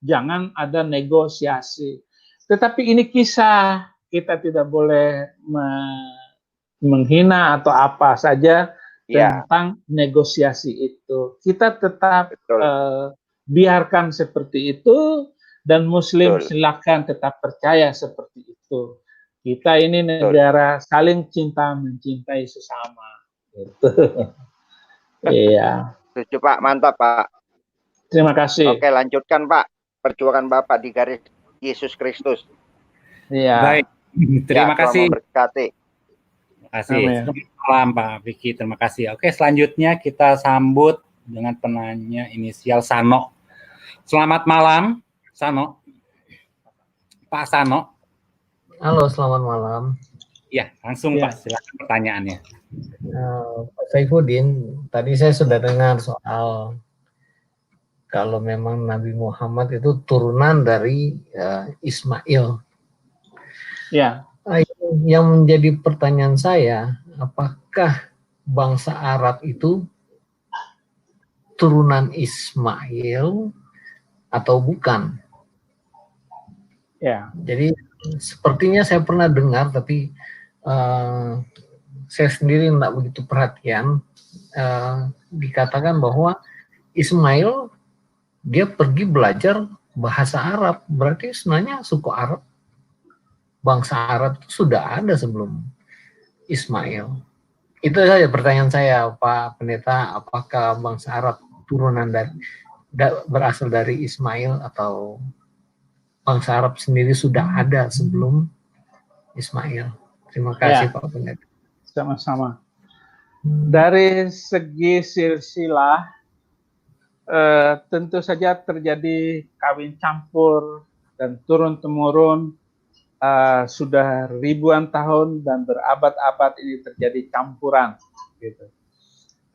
Jangan ada negosiasi. Tetapi ini kisah, kita tidak boleh menghina atau apa saja tentang negosiasi itu. Kita tetap biarkan seperti itu, dan Muslim silakan tetap percaya seperti itu. Kita ini negara saling cinta mencintai sesama. Gitu. Iya.
Setuju Pak, mantap Pak.
Terima kasih.
Oke, lanjutkan Pak. Perjuangan Bapak di garis Yesus Kristus.
Iya.
Baik. Terima kasih.
Berkati.
Terima kasih. Selamat malam Pak Vicky. Terima kasih. Oke, selanjutnya kita sambut dengan penanya inisial Sano. Selamat malam, Sano. Pak Sano.
Halo, selamat malam.
Ya, langsung Pak, silakan pertanyaannya.
Pak Saifuddin, tadi saya sudah dengar soal kalau memang Nabi Muhammad itu turunan dari Ismail.
Ya.
Yang menjadi pertanyaan saya, apakah bangsa Arab itu turunan Ismail atau bukan?
Ya.
Jadi sepertinya saya pernah dengar, tapi saya sendiri tidak begitu perhatian. Dikatakan bahwa Ismail dia pergi belajar bahasa Arab, berarti sebenarnya suku Arab, bangsa Arab itu sudah ada sebelum Ismail. Itu saja pertanyaan saya, Pak Pendeta, apakah bangsa Arab turunan dari berasal dari Ismail atau bangsa Arab sendiri sudah ada sebelum Ismail? Terima kasih Pak Pendeta.
Sama-sama. Dari segi silsilah, tentu saja terjadi kawin campur dan turun-temurun sudah ribuan tahun dan berabad-abad ini terjadi campuran, gitu.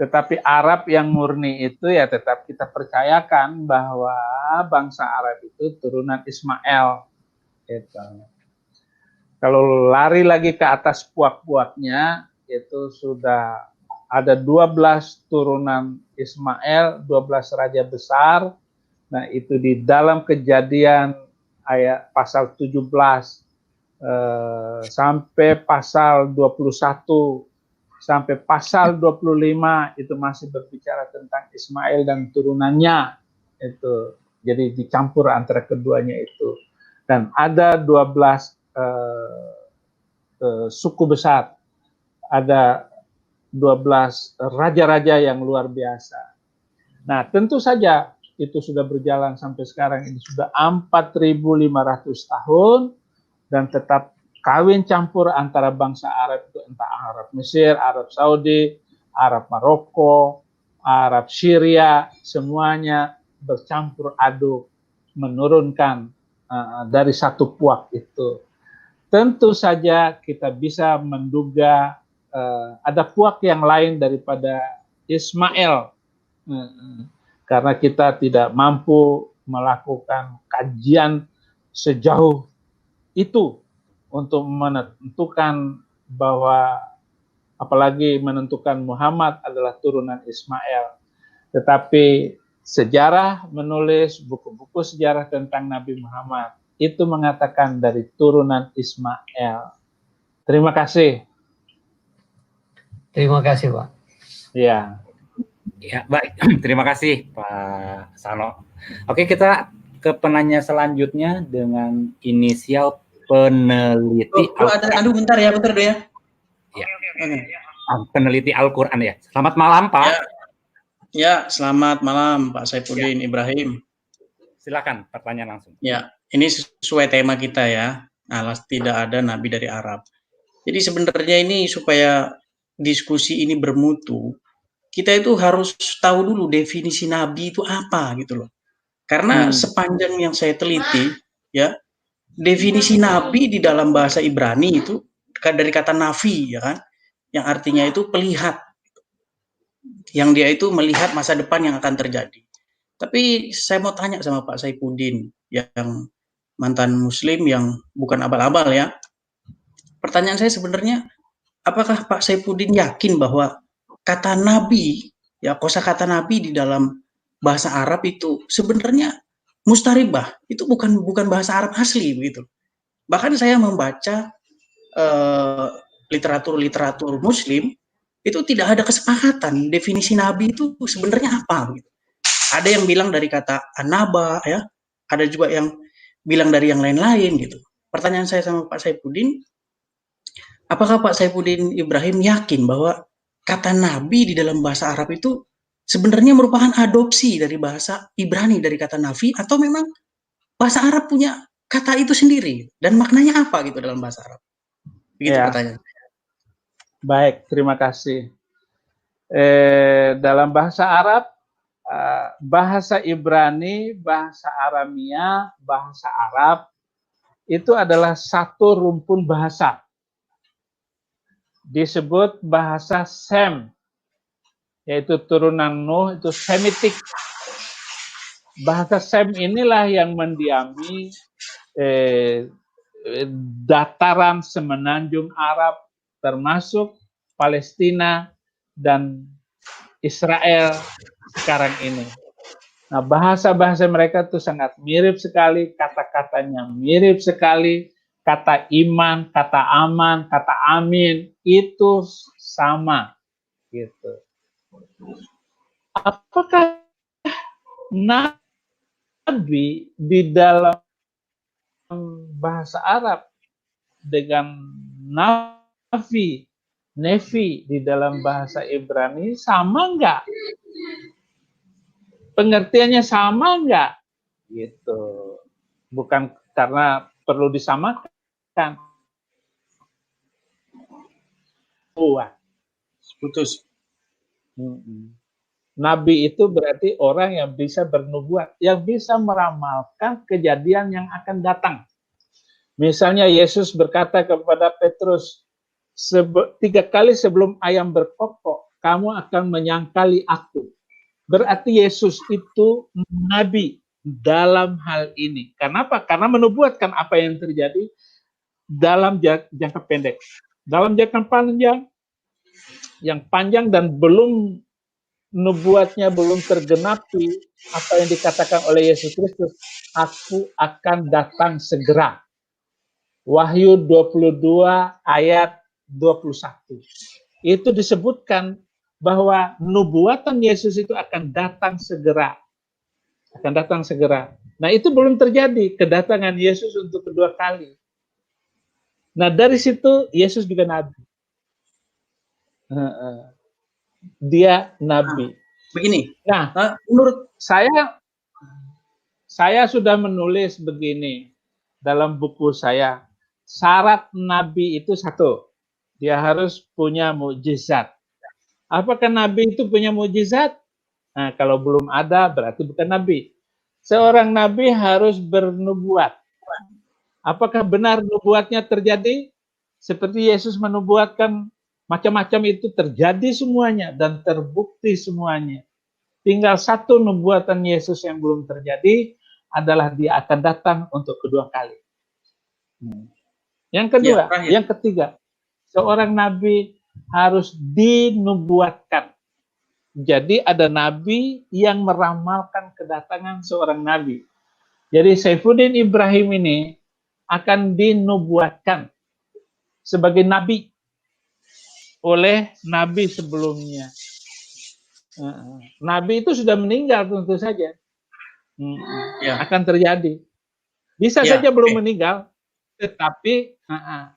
Tetapi Arab yang murni itu ya tetap kita percayakan bahwa bangsa Arab itu turunan Ismail. Gitu. Kalau lari lagi ke atas puak-puaknya, itu sudah ada 12 turunan Ismail, 12 raja besar. Nah, itu di dalam Kejadian ayat pasal 17 sampai pasal 21 sampai pasal 25 itu masih berbicara tentang Ismail dan turunannya. Itu jadi dicampur antara keduanya itu. Dan ada 12 suku besar, ada 12 raja-raja yang luar biasa. Nah, tentu saja itu sudah berjalan sampai sekarang, ini sudah 4.500 tahun, dan tetap kawin campur antara bangsa Arab itu, entah Arab Mesir, Arab Saudi, Arab Maroko, Arab Syria, semuanya bercampur aduk menurunkan dari satu puak itu. Tentu saja kita bisa menduga ada puak yang lain daripada Ismail, karena kita tidak mampu melakukan kajian sejauh itu untuk menentukan bahwa, apalagi menentukan Muhammad adalah turunan Ismail. Tetapi sejarah menulis buku-buku sejarah tentang Nabi Muhammad itu mengatakan dari turunan Ismail. Terima kasih.
Terima kasih, Pak.
Ya.
Ya, baik. Terima kasih, Pak Sano. Oke, kita ke penanya selanjutnya dengan inisial peneliti.
Aduh, bentar ya.
Ya. Peneliti Al-Quran ya. Selamat malam, Pak.
Ya, selamat malam, Pak Saifuddin Ibrahim.
Silakan, pertanyaan langsung.
Ya, ini sesuai tema kita ya. Alas tidak ada nabi dari Arab. Jadi sebenarnya ini supaya diskusi ini bermutu, kita itu harus tahu dulu definisi nabi itu apa gitu loh. Karena sepanjang yang saya teliti, ya, definisi nabi di dalam bahasa Ibrani itu dari kata nafi, ya kan, yang artinya itu pelihat, yang dia itu melihat masa depan yang akan terjadi. Tapi saya mau tanya sama Pak Saifuddin yang mantan Muslim yang bukan abal-abal ya. Pertanyaan saya sebenarnya, apakah Pak Saifuddin yakin bahwa kata nabi, ya, kosakata nabi di dalam bahasa Arab itu sebenarnya mustaribah, itu bukan bahasa Arab asli begitu. Bahkan saya membaca literatur Muslim itu tidak ada kesepakatan definisi nabi itu sebenarnya apa begitu. Ada yang bilang dari kata anaba ya, ada juga yang bilang dari yang lain-lain gitu. Pertanyaan saya sama Pak Saifuddin, apakah Pak Saifuddin Ibrahim yakin bahwa kata nabi di dalam bahasa Arab itu sebenarnya merupakan adopsi dari bahasa Ibrani dari kata nafi, atau memang bahasa Arab punya kata itu sendiri dan maknanya apa gitu dalam bahasa Arab? Begitu ya. Pertanyaan.
Baik, terima kasih. Dalam bahasa Arab, bahasa Ibrani, bahasa Aramia, bahasa Arab itu adalah satu rumpun bahasa. disebut bahasa Sem, yaitu turunan Nuh, itu Semitik. Bahasa Sem inilah yang mendiami dataran semenanjung Arab, termasuk Palestina dan Israel sekarang ini. Nah, bahasa-bahasa mereka itu sangat mirip sekali, kata-katanya mirip sekali, kata iman, kata aman, kata amin, itu sama, gitu. Apakah Nabi di dalam bahasa Arab dengan Nevi di dalam bahasa Ibrani sama enggak? Pengertiannya sama enggak? Gitu. Bukan karena perlu disamakan. Wah.
Putus.
Nabi itu berarti orang yang bisa bernubuat, yang bisa meramalkan kejadian yang akan datang. Misalnya Yesus berkata kepada Petrus, 3 kali sebelum ayam berkokok, kamu akan menyangkali aku. Berarti Yesus itu nabi dalam hal ini. Kenapa? Karena menubuatkan apa yang terjadi dalam jangka pendek. Dalam jangka panjang, yang panjang dan belum nubuatnya belum tergenapi apa yang dikatakan oleh Yesus Kristus, aku akan datang segera. Wahyu 22 ayat 21. Itu disebutkan bahwa nubuatan Yesus itu akan datang segera. Akan datang segera. Nah, itu belum terjadi kedatangan Yesus untuk kedua kali. Nah, dari situ Yesus juga nabi. Dia nabi.
Begini.
Nah, menurut saya sudah menulis begini dalam buku saya. Syarat nabi itu satu, dia harus punya mukjizat. Apakah nabi itu punya mukjizat? Nah, kalau belum ada berarti bukan nabi. Seorang nabi harus bernubuat. Apakah benar nubuatnya terjadi? Seperti Yesus menubuatkan macam-macam, itu terjadi semuanya dan terbukti semuanya. Tinggal satu nubuatan Yesus yang belum terjadi, adalah dia akan datang untuk kedua kali. Yang kedua, yang ketiga, seorang nabi harus dinubuatkan. Jadi ada nabi yang meramalkan kedatangan seorang nabi. Jadi Saifuddin Ibrahim ini akan dinubuatkan sebagai nabi oleh nabi sebelumnya. Nabi itu sudah meninggal tentu saja. Akan terjadi. Bisa saja belum meninggal, tetapi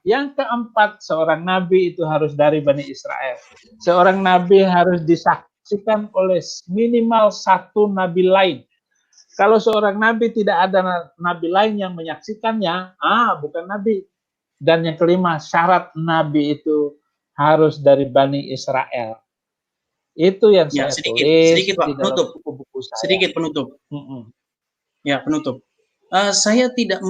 yang keempat, seorang nabi itu harus dari Bani Israel. Seorang nabi harus disaksikan oleh minimal satu nabi lain. Kalau seorang nabi tidak ada nabi lain yang menyaksikannya, bukan nabi. Dan yang kelima, syarat nabi itu harus dari Bani Israel. Itu yang saya tulis
sedikit Pak, penutup.
buku-buku saya.
Sedikit penutup. Ya, penutup. Saya tidak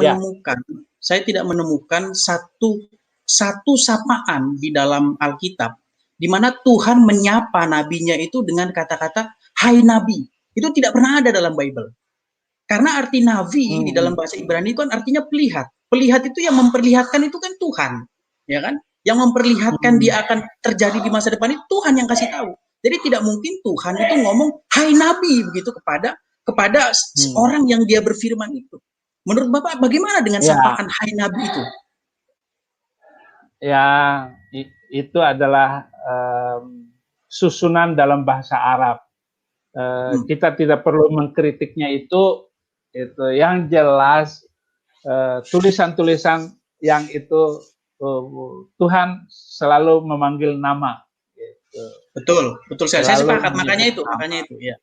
menemukan satu sapaan di dalam Alkitab di mana Tuhan menyapa nabinya itu dengan kata-kata hai nabi. Itu tidak pernah ada dalam Bible. Karena arti nabi di dalam bahasa Ibrani itu kan artinya pelihat. Pelihat itu yang memperlihatkan itu kan Tuhan, ya kan? Yang memperlihatkan dia akan terjadi di masa depan itu Tuhan yang kasih tahu. Jadi tidak mungkin Tuhan itu ngomong hai nabi begitu kepada orang yang dia berfirman itu. Menurut Bapak bagaimana dengan sapaan hai nabi itu?
Ya, itu adalah susunan dalam bahasa Arab. Kita tidak perlu mengkritiknya itu yang jelas tulisan-tulisan yang itu Tuhan selalu memanggil nama. Gitu.
Betul. Saya sepakat, makanya itu ya.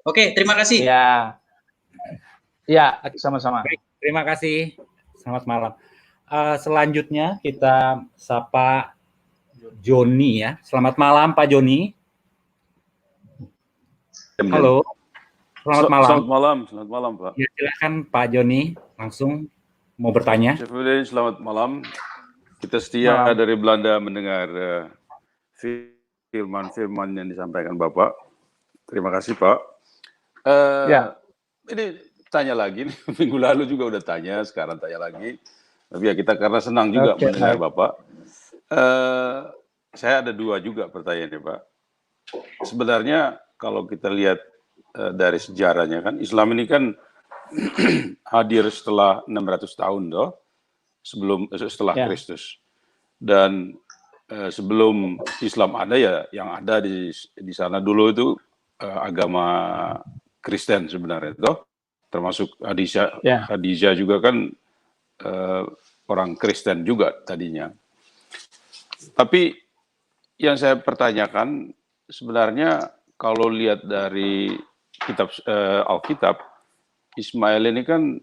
Oke, terima kasih.
Ya, sama-sama.
Terima kasih. Selamat malam. Selanjutnya kita sapa Joni ya. Selamat malam Pak Joni. Halo. Selamat malam.
Selamat malam Pak.
Ya, silakan Pak Joni langsung mau bertanya.
Saifuddin, selamat malam. Kita setia
Malam.
dari Belanda mendengar firman-firman yang disampaikan Bapak. Terima kasih Pak.
Ya.
Ini tanya lagi, minggu lalu juga udah tanya, sekarang tanya lagi. Tapi ya kita karena senang juga mendengar Bapak. Saya ada dua juga pertanyaannya Pak. Sebenarnya kalau kita lihat dari sejarahnya kan, Islam ini kan hadir setelah 600 tahun setelah Kristus. Dan sebelum Islam ada ya, yang ada di sana dulu itu agama Kristen sebenarnya, termasuk Khadijah juga kan orang Kristen juga tadinya. Tapi yang saya pertanyakan sebenarnya kalau lihat dari kitab Alkitab, Ismail ini kan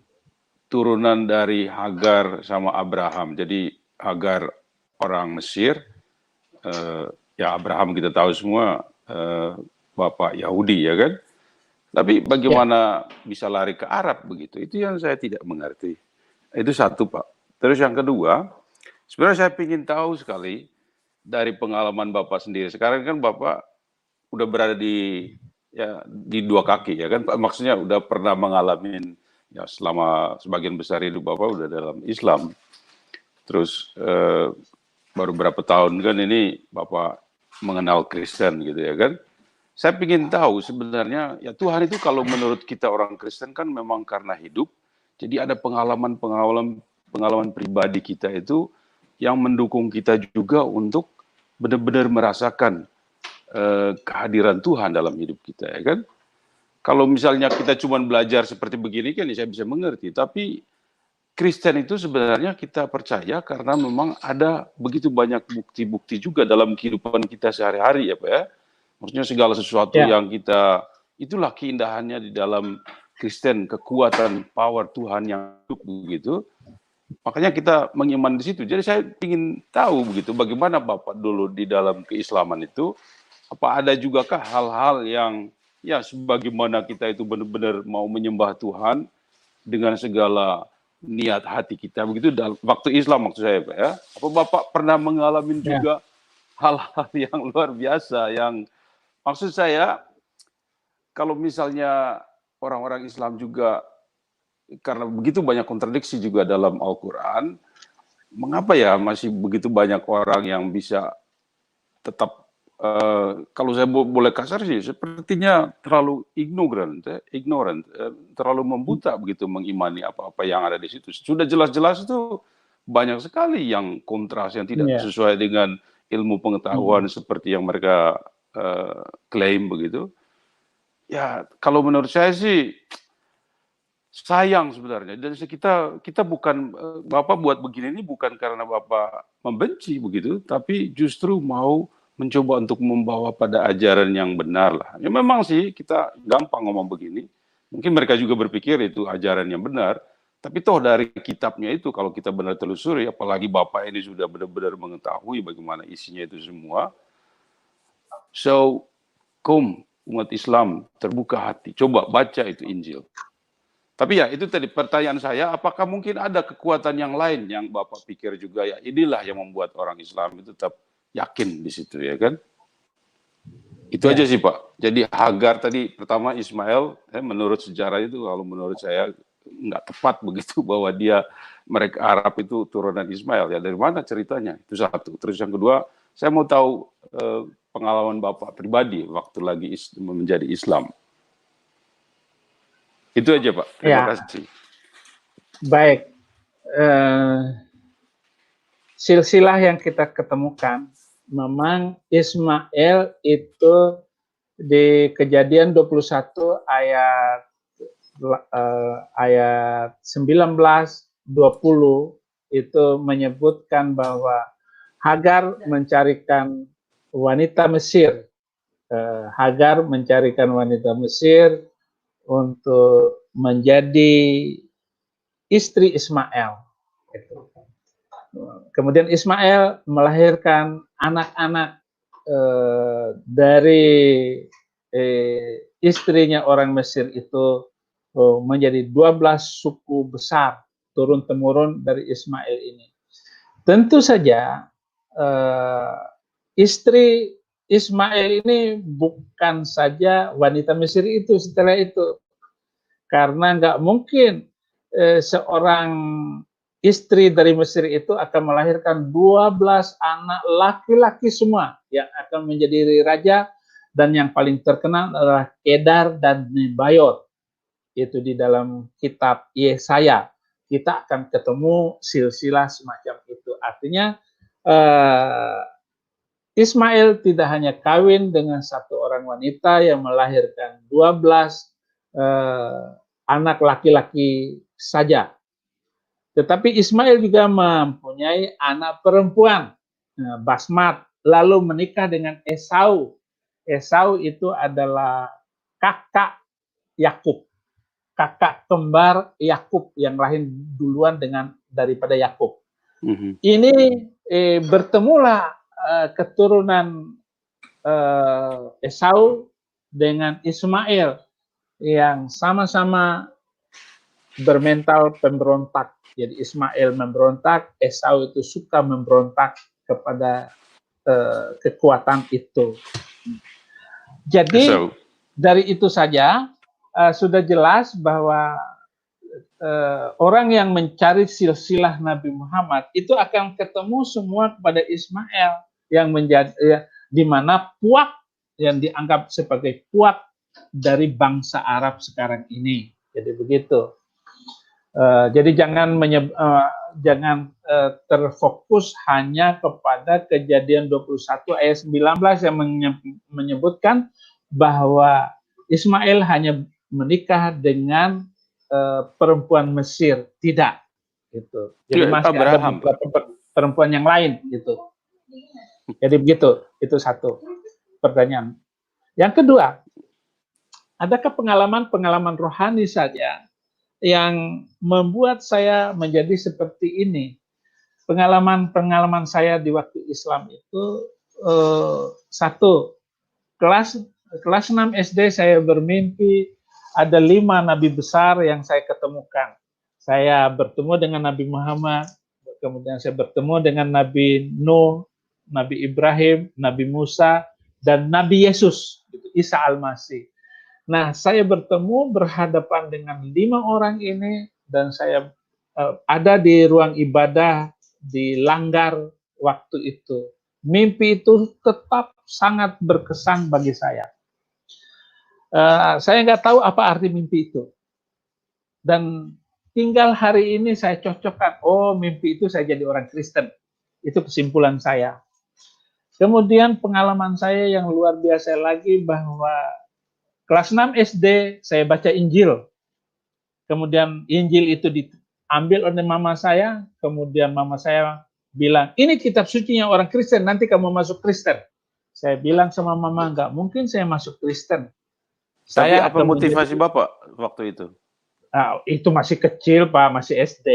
turunan dari Hagar sama Abraham. Jadi Hagar orang Mesir, ya Abraham kita tahu semua bapak Yahudi ya kan. Tapi bagaimana bisa lari ke Arab begitu? Itu yang saya tidak mengerti. Itu satu Pak. Terus yang kedua, sebenarnya saya ingin tahu sekali dari pengalaman Bapak sendiri. Sekarang kan Bapak udah berada di dua kaki ya kan. Maksudnya udah pernah mengalami ya selama sebagian besar hidup Bapak udah dalam Islam. Terus baru berapa tahun kan ini Bapak mengenal Kristen gitu ya kan. Saya ingin tahu sebenarnya ya Tuhan itu kalau menurut kita orang Kristen kan memang karena hidup. Jadi ada pengalaman pribadi kita itu yang mendukung kita juga untuk benar-benar merasakan kehadiran Tuhan dalam hidup kita ya kan. Kalau misalnya kita cuma belajar seperti begini kan ya saya bisa mengerti. Tapi Kristen itu sebenarnya kita percaya karena memang ada begitu banyak bukti-bukti juga dalam kehidupan kita sehari-hari ya Pak ya. Maksudnya segala sesuatu yang kita, itulah keindahannya di dalam Kristen, kekuatan, power Tuhan yang hidup begitu. Makanya kita mengiman di situ. Jadi saya ingin tahu begitu, bagaimana Bapak dulu di dalam keislaman itu, apa ada jugakah hal-hal yang ya sebagaimana kita itu benar-benar mau menyembah Tuhan dengan segala niat hati kita begitu dalam waktu Islam maksud saya Pak ya. Apa Bapak pernah mengalami juga hal-hal yang luar biasa yang maksud saya, kalau misalnya orang-orang Islam juga, karena begitu banyak kontradiksi juga dalam Al-Quran, mengapa ya masih begitu banyak orang yang bisa tetap, kalau saya boleh kasar sih, sepertinya terlalu ignorant, terlalu membuta begitu mengimani apa-apa yang ada di situ. Sudah jelas-jelas itu banyak sekali yang kontras, yang tidak sesuai dengan ilmu pengetahuan seperti yang mereka klaim begitu. Ya kalau menurut saya sih sayang sebenarnya. Dan kita bukan Bapak buat begini ini bukan karena Bapak membenci begitu, tapi justru mau mencoba untuk membawa pada ajaran yang benar lah. Ya memang sih kita gampang ngomong begini. Mungkin mereka juga berpikir itu ajaran yang benar. Tapi toh dari kitabnya itu kalau kita benar telusuri, apalagi Bapak ini sudah benar-benar mengetahui bagaimana isinya itu semua. So, umat Islam terbuka hati. Coba baca itu Injil. Tapi ya itu tadi pertanyaan saya, apakah mungkin ada kekuatan yang lain yang Bapak pikir juga ya inilah yang membuat orang Islam itu tetap yakin di situ ya kan? Itu aja sih Pak. Jadi Hagar tadi pertama Ismail, menurut sejarah itu kalau menurut saya nggak tepat begitu bahwa mereka Arab itu turunan Ismail ya. Dari mana ceritanya? Itu satu. Terus yang kedua, saya mau tahu pengalaman Bapak pribadi waktu lagi menjadi Islam. Itu aja Pak. Terima kasih.
Baik. Silsilah yang kita ketemukan, memang Ismail itu di Kejadian 21 ayat 19-20 itu menyebutkan bahwa Hagar mencarikan wanita Mesir. Hagar mencarikan wanita Mesir untuk menjadi istri Ismail. Kemudian Ismail melahirkan anak-anak dari istrinya orang Mesir itu menjadi 12 suku besar turun-temurun dari Ismail ini. Tentu saja istri Ismail ini bukan saja wanita Mesir itu setelah itu, karena nggak mungkin seorang istri dari Mesir itu akan melahirkan 12 anak laki-laki semua yang akan menjadi raja, dan yang paling terkenal adalah Kedar dan Nebayot. Itu di dalam kitab Yesaya kita akan ketemu silsilah semacam itu. Artinya Ismail tidak hanya kawin dengan satu orang wanita yang melahirkan 12 anak laki-laki saja, tetapi Ismail juga mempunyai anak perempuan, Basmat, lalu menikah dengan Esau. Esau itu adalah kakak Yakub, kakak kembar Yakub yang lahir duluan daripada Yakub. Ini bertemulah keturunan Esau dengan Ismail yang sama-sama bermental pemberontak. Jadi Ismail memberontak, Esau itu suka memberontak kepada kekuatan itu. Jadi dari itu saja sudah jelas bahwa orang yang mencari silsilah Nabi Muhammad itu akan ketemu semua kepada Ismail yang menjadi di mana puak yang dianggap sebagai puak dari bangsa Arab sekarang ini. Jadi begitu. Jadi jangan terfokus hanya kepada Kejadian 21 ayat 19 yang menyebutkan bahwa Ismail hanya menikah dengan perempuan Mesir. Tidak, gitu. Jadi masih ada perempuan yang lain, gitu. Jadi begitu. Itu satu pertanyaan. Yang kedua, adakah pengalaman-pengalaman rohani saja yang membuat saya menjadi seperti ini? Pengalaman-pengalaman saya di waktu Islam itu satu, kelas 6 SD saya bermimpi ada 5 nabi besar yang saya ketemukan. Saya bertemu dengan Nabi Muhammad, kemudian saya bertemu dengan Nabi Nuh, Nabi Ibrahim, Nabi Musa, dan Nabi Yesus, Isa Al-Masih. Nah, saya bertemu berhadapan dengan 5 orang ini, dan saya ada di ruang ibadah di Langgar waktu itu. Mimpi itu tetap sangat berkesan bagi saya. Saya nggak tahu apa arti mimpi itu. Dan tinggal hari ini saya cocokkan, oh mimpi itu saya jadi orang Kristen. Itu kesimpulan saya. Kemudian pengalaman saya yang luar biasa lagi bahwa kelas 6 SD saya baca Injil. Kemudian Injil itu diambil oleh mama saya, kemudian mama saya bilang, ini kitab sucinya orang Kristen, nanti kamu masuk Kristen. Saya bilang sama mama, nggak mungkin saya masuk Kristen.
Tapi apa motivasi Bapak waktu itu?
Itu masih kecil, Pak, masih SD.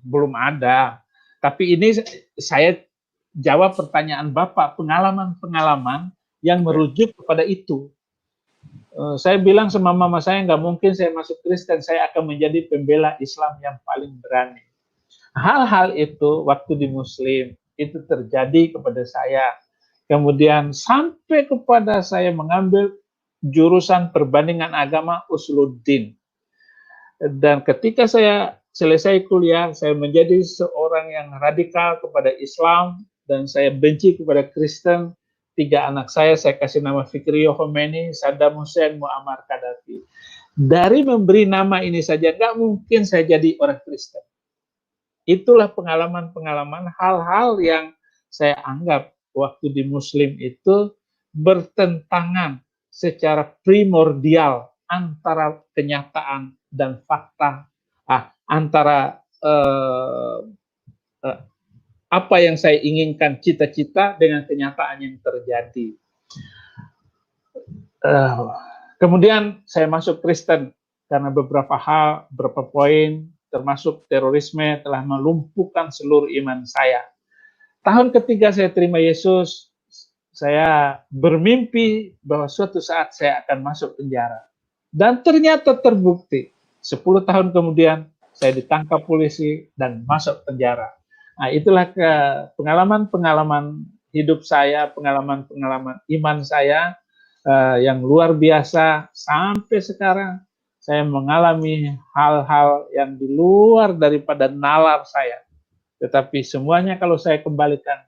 Belum ada. Tapi ini saya jawab pertanyaan Bapak, pengalaman-pengalaman yang merujuk kepada itu. Saya bilang sama mama saya, nggak mungkin saya masuk Kristen, saya akan menjadi pembela Islam yang paling berani. Hal-hal itu waktu di Muslim, itu terjadi kepada saya. Kemudian sampai kepada saya mengambil jurusan perbandingan agama Usuluddin. Dan ketika saya selesai kuliah, saya menjadi seorang yang radikal kepada Islam, dan saya benci kepada Kristen. 3 anak saya kasih nama Fikri Khomeini, Saddam Hussein, Muammar Gaddafi. Dari memberi nama ini saja, nggak mungkin saya jadi orang Kristen. Itulah pengalaman-pengalaman, hal-hal yang saya anggap waktu di Muslim itu bertentangan secara primordial antara kenyataan dan fakta, antara apa yang saya inginkan, cita-cita, dengan kenyataan yang terjadi. Kemudian saya masuk Kristen karena beberapa hal, beberapa poin, termasuk terorisme telah melumpuhkan seluruh iman saya. Tahun ketiga saya terima Yesus, saya bermimpi bahwa suatu saat saya akan masuk penjara. Dan ternyata terbukti. 10 tahun kemudian saya ditangkap polisi dan masuk penjara. Nah, itulah pengalaman-pengalaman hidup saya, pengalaman-pengalaman iman saya yang luar biasa. Sampai sekarang saya mengalami hal-hal yang di luar daripada nalar saya. Tetapi semuanya kalau saya kembalikan,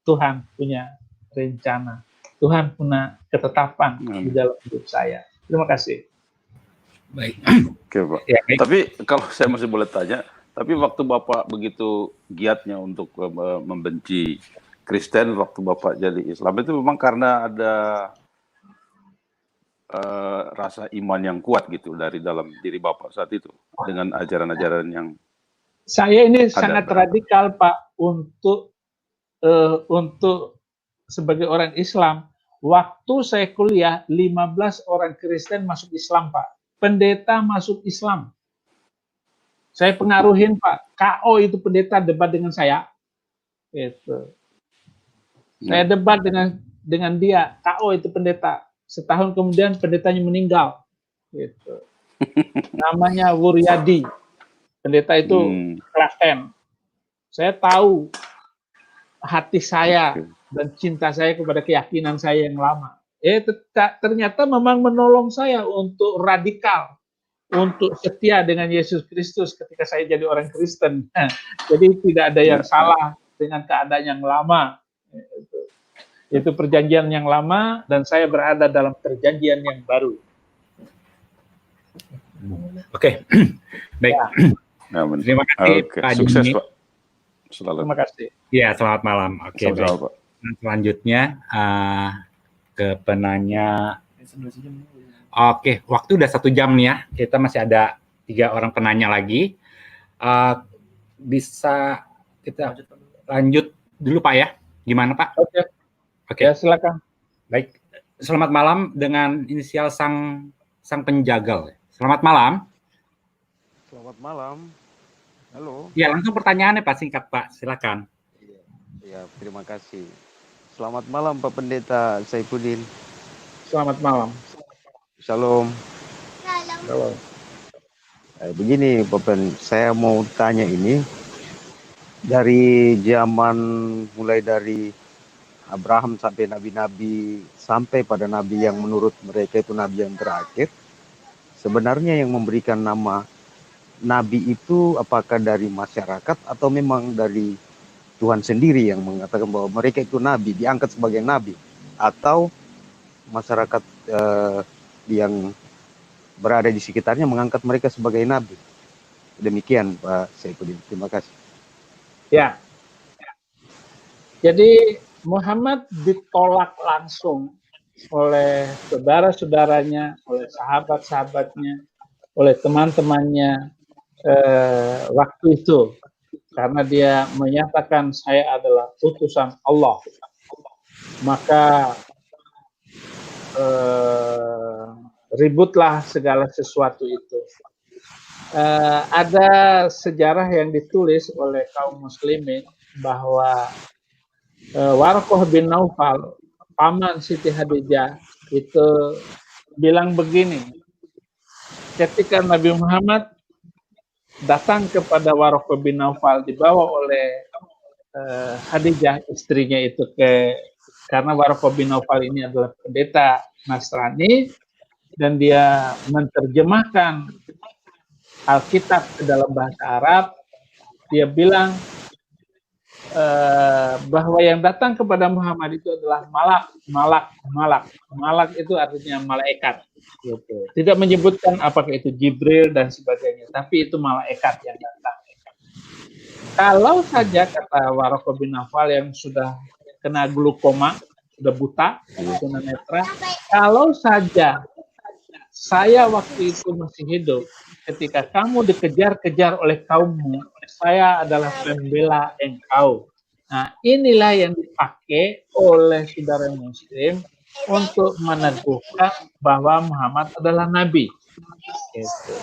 Tuhan punya rencana. Tuhan punya ketetapan di dalam hidup saya. Terima kasih.
Baik.
Oke, Pak.
Ya, baik.
Tapi kalau saya masih boleh tanya, tapi waktu Bapak begitu giatnya untuk membenci Kristen waktu Bapak jadi Islam, itu memang karena ada rasa iman yang kuat gitu dari dalam diri Bapak saat itu dengan ajaran-ajaran yang
saya ini
ada,
sangat
Pak.
radikal, Pak, untuk sebagai orang Islam. Waktu saya kuliah, 15 orang Kristen masuk Islam, Pak. Pendeta masuk Islam. Saya pengaruhin, Pak. KO itu pendeta debat dengan saya. Gitu. Saya debat dengan dia. KO itu pendeta. Setahun kemudian pendetanya meninggal. Gitu. Namanya Wuryadi. Pendeta itu Klaten. Saya tahu hati saya dan cinta saya kepada keyakinan saya yang lama. Ternyata memang menolong saya untuk radikal, untuk setia dengan Yesus Kristus ketika saya jadi orang Kristen. Jadi tidak ada yang salah dengan keadaan yang lama. Itu perjanjian yang lama dan saya berada dalam perjanjian yang baru.
Oke. Baik.
Ya,
terima kasih, Pak
Sukses,
Jimmy.
Pak. Selalu.
Terima kasih.
Ya, selamat malam. Oke, baik.
Pak.
Selanjutnya ke penanya. Oke, waktu udah 1 jam nih ya. Kita masih ada 3 orang penanya lagi. Bisa kita lanjut dulu, Pak ya? Gimana, Pak? Oke.
Ya, silakan.
Baik. Selamat malam dengan inisial sang penjagal. Selamat malam.
Selamat malam. Halo.
Ya, langsung pertanyaannya Pak, singkat Pak, silakan.
Ya, terima kasih. Selamat malam Pak Pendeta Saifuddin.
Selamat malam.
Shalom.
Shalom.
Begini Pak saya mau tanya ini, dari zaman mulai dari Abraham sampai nabi-nabi, sampai pada nabi yang menurut mereka itu nabi yang terakhir, sebenarnya yang memberikan nama nabi itu apakah dari masyarakat atau memang dari Tuhan sendiri yang mengatakan bahwa mereka itu nabi, diangkat sebagai nabi, atau masyarakat yang berada di sekitarnya mengangkat mereka sebagai nabi? Demikian Pak Saifuddin, terima kasih.
Ya, jadi Muhammad ditolak langsung oleh saudara-saudaranya, oleh sahabat-sahabatnya, oleh teman-temannya waktu itu, karena dia menyatakan saya adalah utusan Allah. Maka ributlah segala sesuatu itu. Ada sejarah yang ditulis oleh kaum muslimin bahwa Warqah bin Naufal, paman Siti Khadijah, itu bilang begini, ketika Nabi Muhammad datang kepada Warqah bin Naufal dibawa oleh Khadijah istrinya itu karena Warqah bin Naufal ini adalah pendeta Nasrani dan dia menerjemahkan Alkitab ke dalam bahasa Arab. Dia bilang bahwa yang datang kepada Muhammad itu adalah malak itu artinya malaikat. Gitu. Tidak menyebutkan apakah itu Jibril dan sebagainya, tapi itu malaikat yang datang. Kalau saja kata Warqah bin Naufal yang sudah kena glukoma, sudah buta, tunanetra, kalau saja saya waktu itu masih hidup, ketika kamu dikejar-kejar oleh kaummu, saya adalah pembela engkau. Nah, inilah yang dipakai oleh saudara Muslim untuk meneguhkan bahwa Muhammad adalah Nabi. Gitu.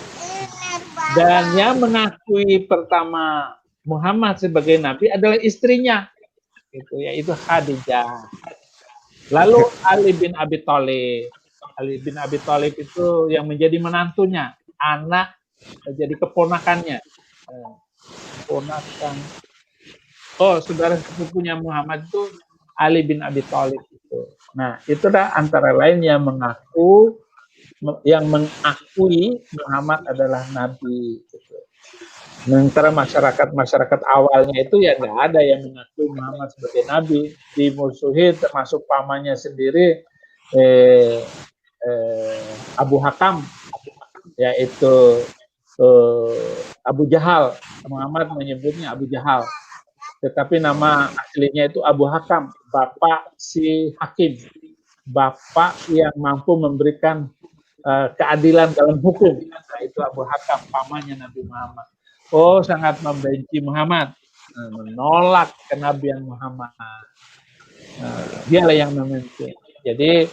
Dan yang mengakui pertama Muhammad sebagai Nabi adalah istrinya, gitu, yaitu Khadijah. Lalu Ali bin Abi Thalib. Ali bin Abi Thalib itu yang menjadi menantunya, anak jadi keponakannya. Keponakan oh saudara sepupunya Muhammad itu Ali bin Abi Thalib itu. Nah, itulah antara lain yang mengakui Muhammad adalah nabi gitu. Sementara masyarakat awalnya itu ya nggak ada yang mengakui Muhammad sebagai nabi, dimusuhi termasuk pamannya sendiri Abu Hakam, yaitu Abu Jahal. Muhammad menyebutnya Abu Jahal, tetapi nama aslinya itu Abu Hakam, bapak si hakim, bapak yang mampu memberikan keadilan dalam hukum. Nah, itu Abu Hakam, pamannya Nabi Muhammad. Oh, sangat membenci Muhammad, menolak kenabian Muhammad. Dialah yang membenci. Jadi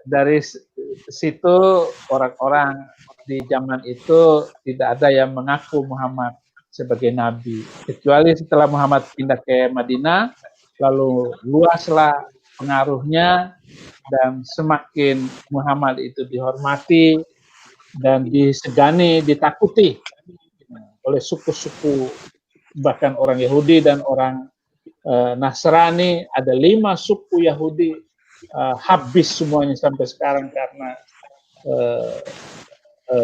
dari situ orang-orang di zaman itu tidak ada yang mengaku Muhammad sebagai nabi, kecuali setelah Muhammad pindah ke Madinah, lalu luaslah pengaruhnya dan semakin Muhammad itu dihormati dan disegani, ditakuti oleh suku-suku, bahkan orang Yahudi dan orang Nasrani. Ada 5 suku Yahudi habis semuanya sampai sekarang karena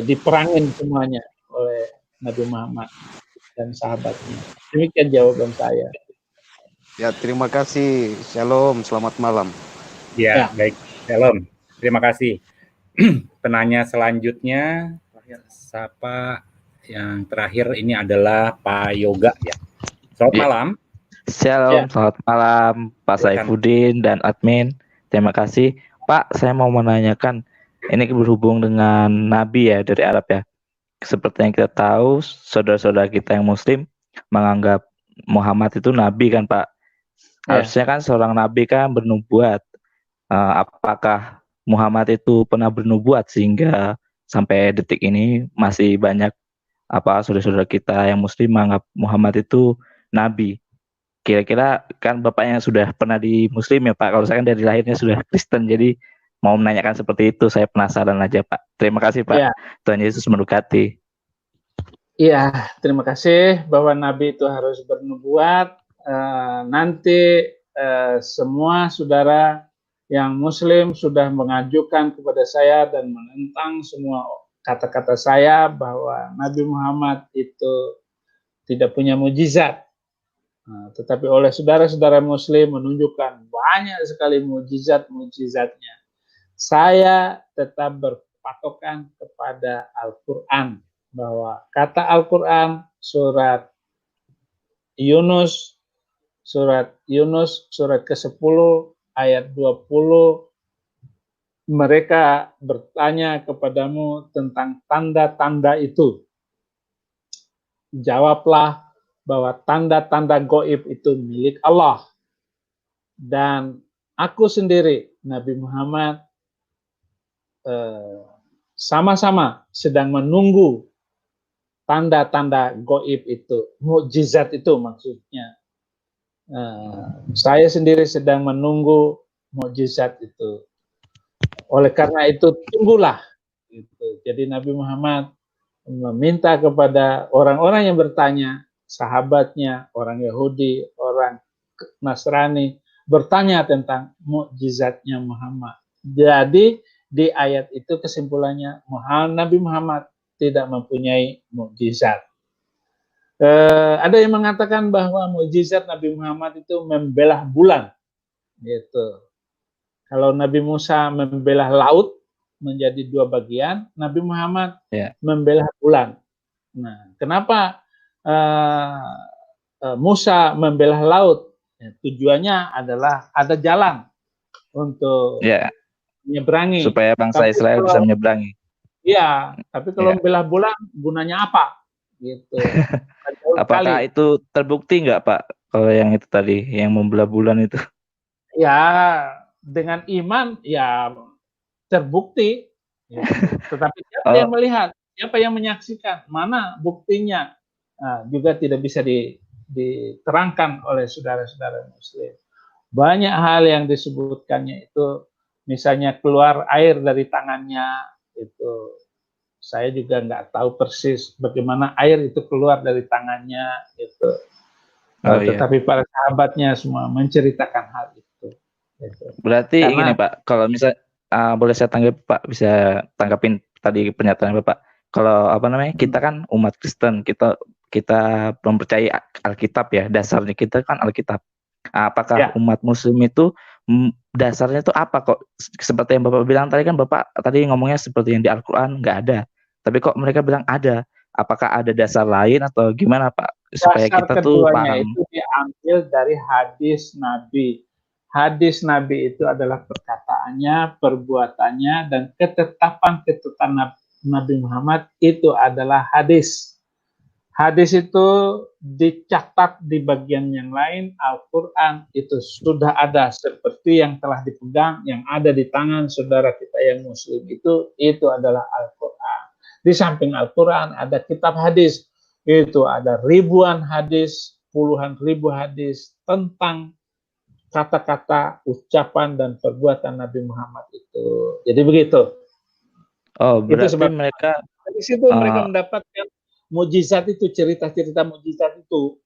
diperangin semuanya oleh Nabi Muhammad dan sahabatnya. Demikian jawaban saya.
Ya, terima kasih. Shalom, selamat malam.
Ya, baik. Shalom. Terima kasih. Penanya selanjutnya, siapa yang terakhir ini adalah Pak Yoga ya. Selamat malam.
Shalom, selamat malam Pak Saifuddin dan admin. Terima kasih. Pak, saya mau menanyakan, ini berhubung dengan Nabi ya dari Arab ya. Seperti yang kita tahu, saudara-saudara kita yang Muslim menganggap Muhammad itu Nabi kan Pak. Harusnya kan seorang Nabi kan bernubuat. Apakah Muhammad itu pernah bernubuat sehingga sampai detik ini masih banyak saudara-saudara kita yang Muslim menganggap Muhammad itu Nabi? Kira-kira kan Bapak yang sudah pernah di Muslim ya Pak, kalau saya kan dari lahirnya sudah Kristen, jadi mau menanyakan seperti itu, saya penasaran aja Pak. Terima kasih Pak. Ya. Tuhan Yesus memberkati.
Iya, terima kasih bahwa Nabi itu harus bernubuat. Nanti semua saudara yang Muslim sudah mengajukan kepada saya dan menentang semua kata-kata saya bahwa Nabi Muhammad itu tidak punya mukjizat. Tetapi oleh saudara-saudara Muslim menunjukkan banyak sekali mukjizat-mukjizatnya. Saya tetap berpatokan kepada Al-Quran, bahwa kata Al-Quran surat Yunus surat ke-10 ayat 20, mereka bertanya kepadamu tentang tanda-tanda itu. Jawablah bahwa tanda-tanda gaib itu milik Allah. Dan aku sendiri, Nabi Muhammad, sama-sama sedang menunggu tanda-tanda gaib itu, mukjizat itu maksudnya. Saya sendiri sedang menunggu mukjizat itu. Oleh karena itu, tunggulah. Jadi Nabi Muhammad meminta kepada orang-orang yang bertanya, sahabatnya, orang Yahudi, orang Nasrani, bertanya tentang mukjizatnya Muhammad. Jadi di ayat itu kesimpulannya, Nabi Muhammad tidak mempunyai mukjizat. Ada yang mengatakan bahwa mukjizat Nabi Muhammad itu membelah bulan. Gitu. Kalau Nabi Musa membelah laut menjadi 2 bagian, Nabi Muhammad membelah bulan. Nah, kenapa Musa membelah laut? Tujuannya adalah ada jalan untuk menyeberangi.
Supaya bangsa Israel bisa menyeberangi.
Iya, tapi kalau membelah bulan gunanya apa? Gitu.
Apakah itu terbukti nggak Pak? Kalau yang itu tadi, yang membelah bulan itu?
Ya, dengan iman ya terbukti. Ya. Tetapi siapa yang melihat? Siapa yang menyaksikan? Mana buktinya? Juga tidak bisa diterangkan oleh saudara-saudara Muslim. Banyak hal yang disebutkannya itu, misalnya keluar air dari tangannya, itu saya juga nggak tahu persis bagaimana air itu keluar dari tangannya. Itu Tetapi para sahabatnya semua menceritakan hal itu. Gitu.
Berarti gini Pak, kalau misal boleh saya tanggapi Pak, bisa tanggapin tadi pernyataan Bapak. Kalau kita kan umat Kristen, kita mempercayai Alkitab ya, dasarnya kita kan Alkitab. Apakah umat Muslim itu dasarnya itu apa kok? Seperti yang Bapak bilang tadi kan, Bapak tadi ngomongnya seperti yang di Al-Quran nggak ada, tapi kok mereka bilang ada. Apakah ada dasar lain atau gimana Pak? Supaya
dasar
kita tuh
keduanya
paham.
itu diambil dari hadis Nabi. Hadis Nabi itu adalah perkataannya, perbuatannya, dan ketetapan Nabi Muhammad itu adalah hadis. Hadis itu dicatat di bagian yang lain, Al-Quran itu sudah ada seperti yang telah dipegang, yang ada di tangan saudara kita yang Muslim itu adalah Al-Quran. Di samping Al-Quran ada kitab hadis, itu ada ribuan hadis, puluhan ribu hadis tentang kata-kata, ucapan, dan perbuatan Nabi Muhammad itu. Jadi begitu.
Oh, berarti
itu sebab
mereka
dari situ mereka mendapatkan mujizat itu, cerita-cerita mujizat itu.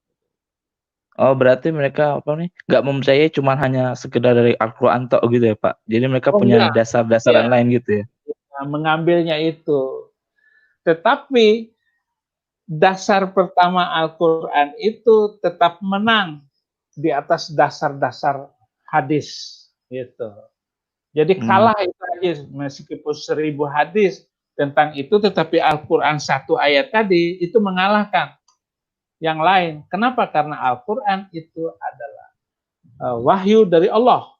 Oh, berarti mereka nggak mempercayai cuma hanya sekedar dari Al-Quran tok gitu ya Pak. Jadi mereka punya dasar-dasaran lain gitu ya.
Mengambilnya itu. Tetapi dasar pertama Al-Quran itu tetap menang di atas dasar-dasar hadis gitu. Jadi kalah itu hadis, meskipun 1000 hadis tentang itu, tetapi Al-Quran satu ayat tadi itu mengalahkan yang lain. Kenapa? Karena Al-Quran itu adalah wahyu dari Allah.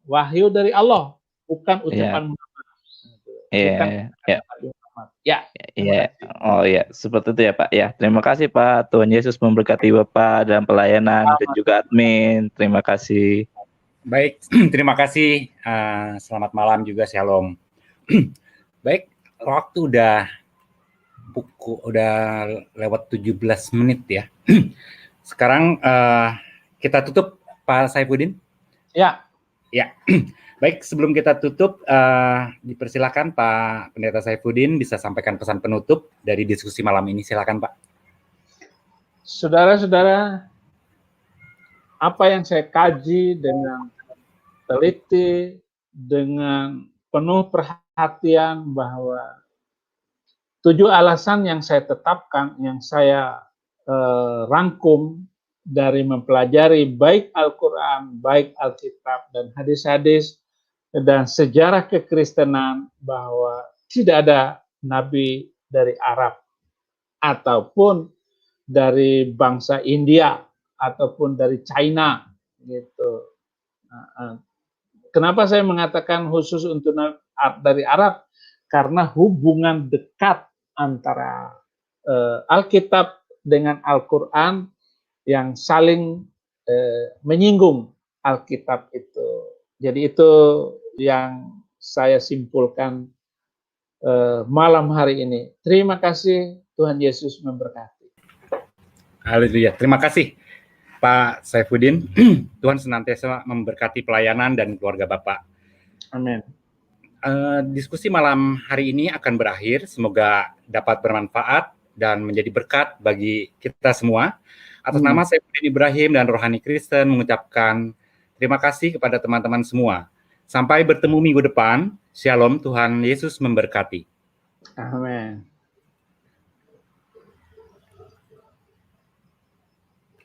Wahyu dari Allah, bukan ucapan Muhammad.
Oh ya, seperti itu ya Pak. Ya, terima kasih Pak. Tuhan Yesus memberkati Bapak dalam pelayanan dan juga admin. Terima kasih.
Baik, terima kasih. Selamat malam juga, shalom. Baik, waktu udah lewat 17 menit ya. Sekarang kita tutup Pak Saifuddin.
Ya.
Baik, sebelum kita tutup, dipersilakan Pak Pendeta Saifuddin bisa sampaikan pesan penutup dari diskusi malam ini. Silakan Pak.
Saudara-saudara, apa yang saya kaji dengan teliti, dengan penuh perhatian, bahwa 7 alasan yang saya tetapkan, yang saya rangkum dari mempelajari baik Al-Quran, baik Alkitab, dan hadis-hadis, dan sejarah kekristenan, bahwa tidak ada nabi dari Arab, ataupun dari bangsa India, ataupun dari China, gitu. Kenapa saya mengatakan khusus untuk dari Arab? Karena hubungan dekat antara Alkitab dengan Al-Quran yang saling menyinggung Alkitab itu. Jadi itu yang saya simpulkan malam hari ini. Terima kasih, Tuhan Yesus memberkati.
Haleluya. Terima kasih Pak Saifuddin. Tuhan senantiasa memberkati pelayanan dan keluarga Bapak.
Amin.
Diskusi malam hari ini akan berakhir. Semoga dapat bermanfaat dan menjadi berkat bagi kita semua. Atas nama Saifuddin Ibrahim dan Rohani Kristen mengucapkan terima kasih kepada teman-teman semua. Sampai bertemu minggu depan. Shalom, Tuhan Yesus memberkati.
Amin.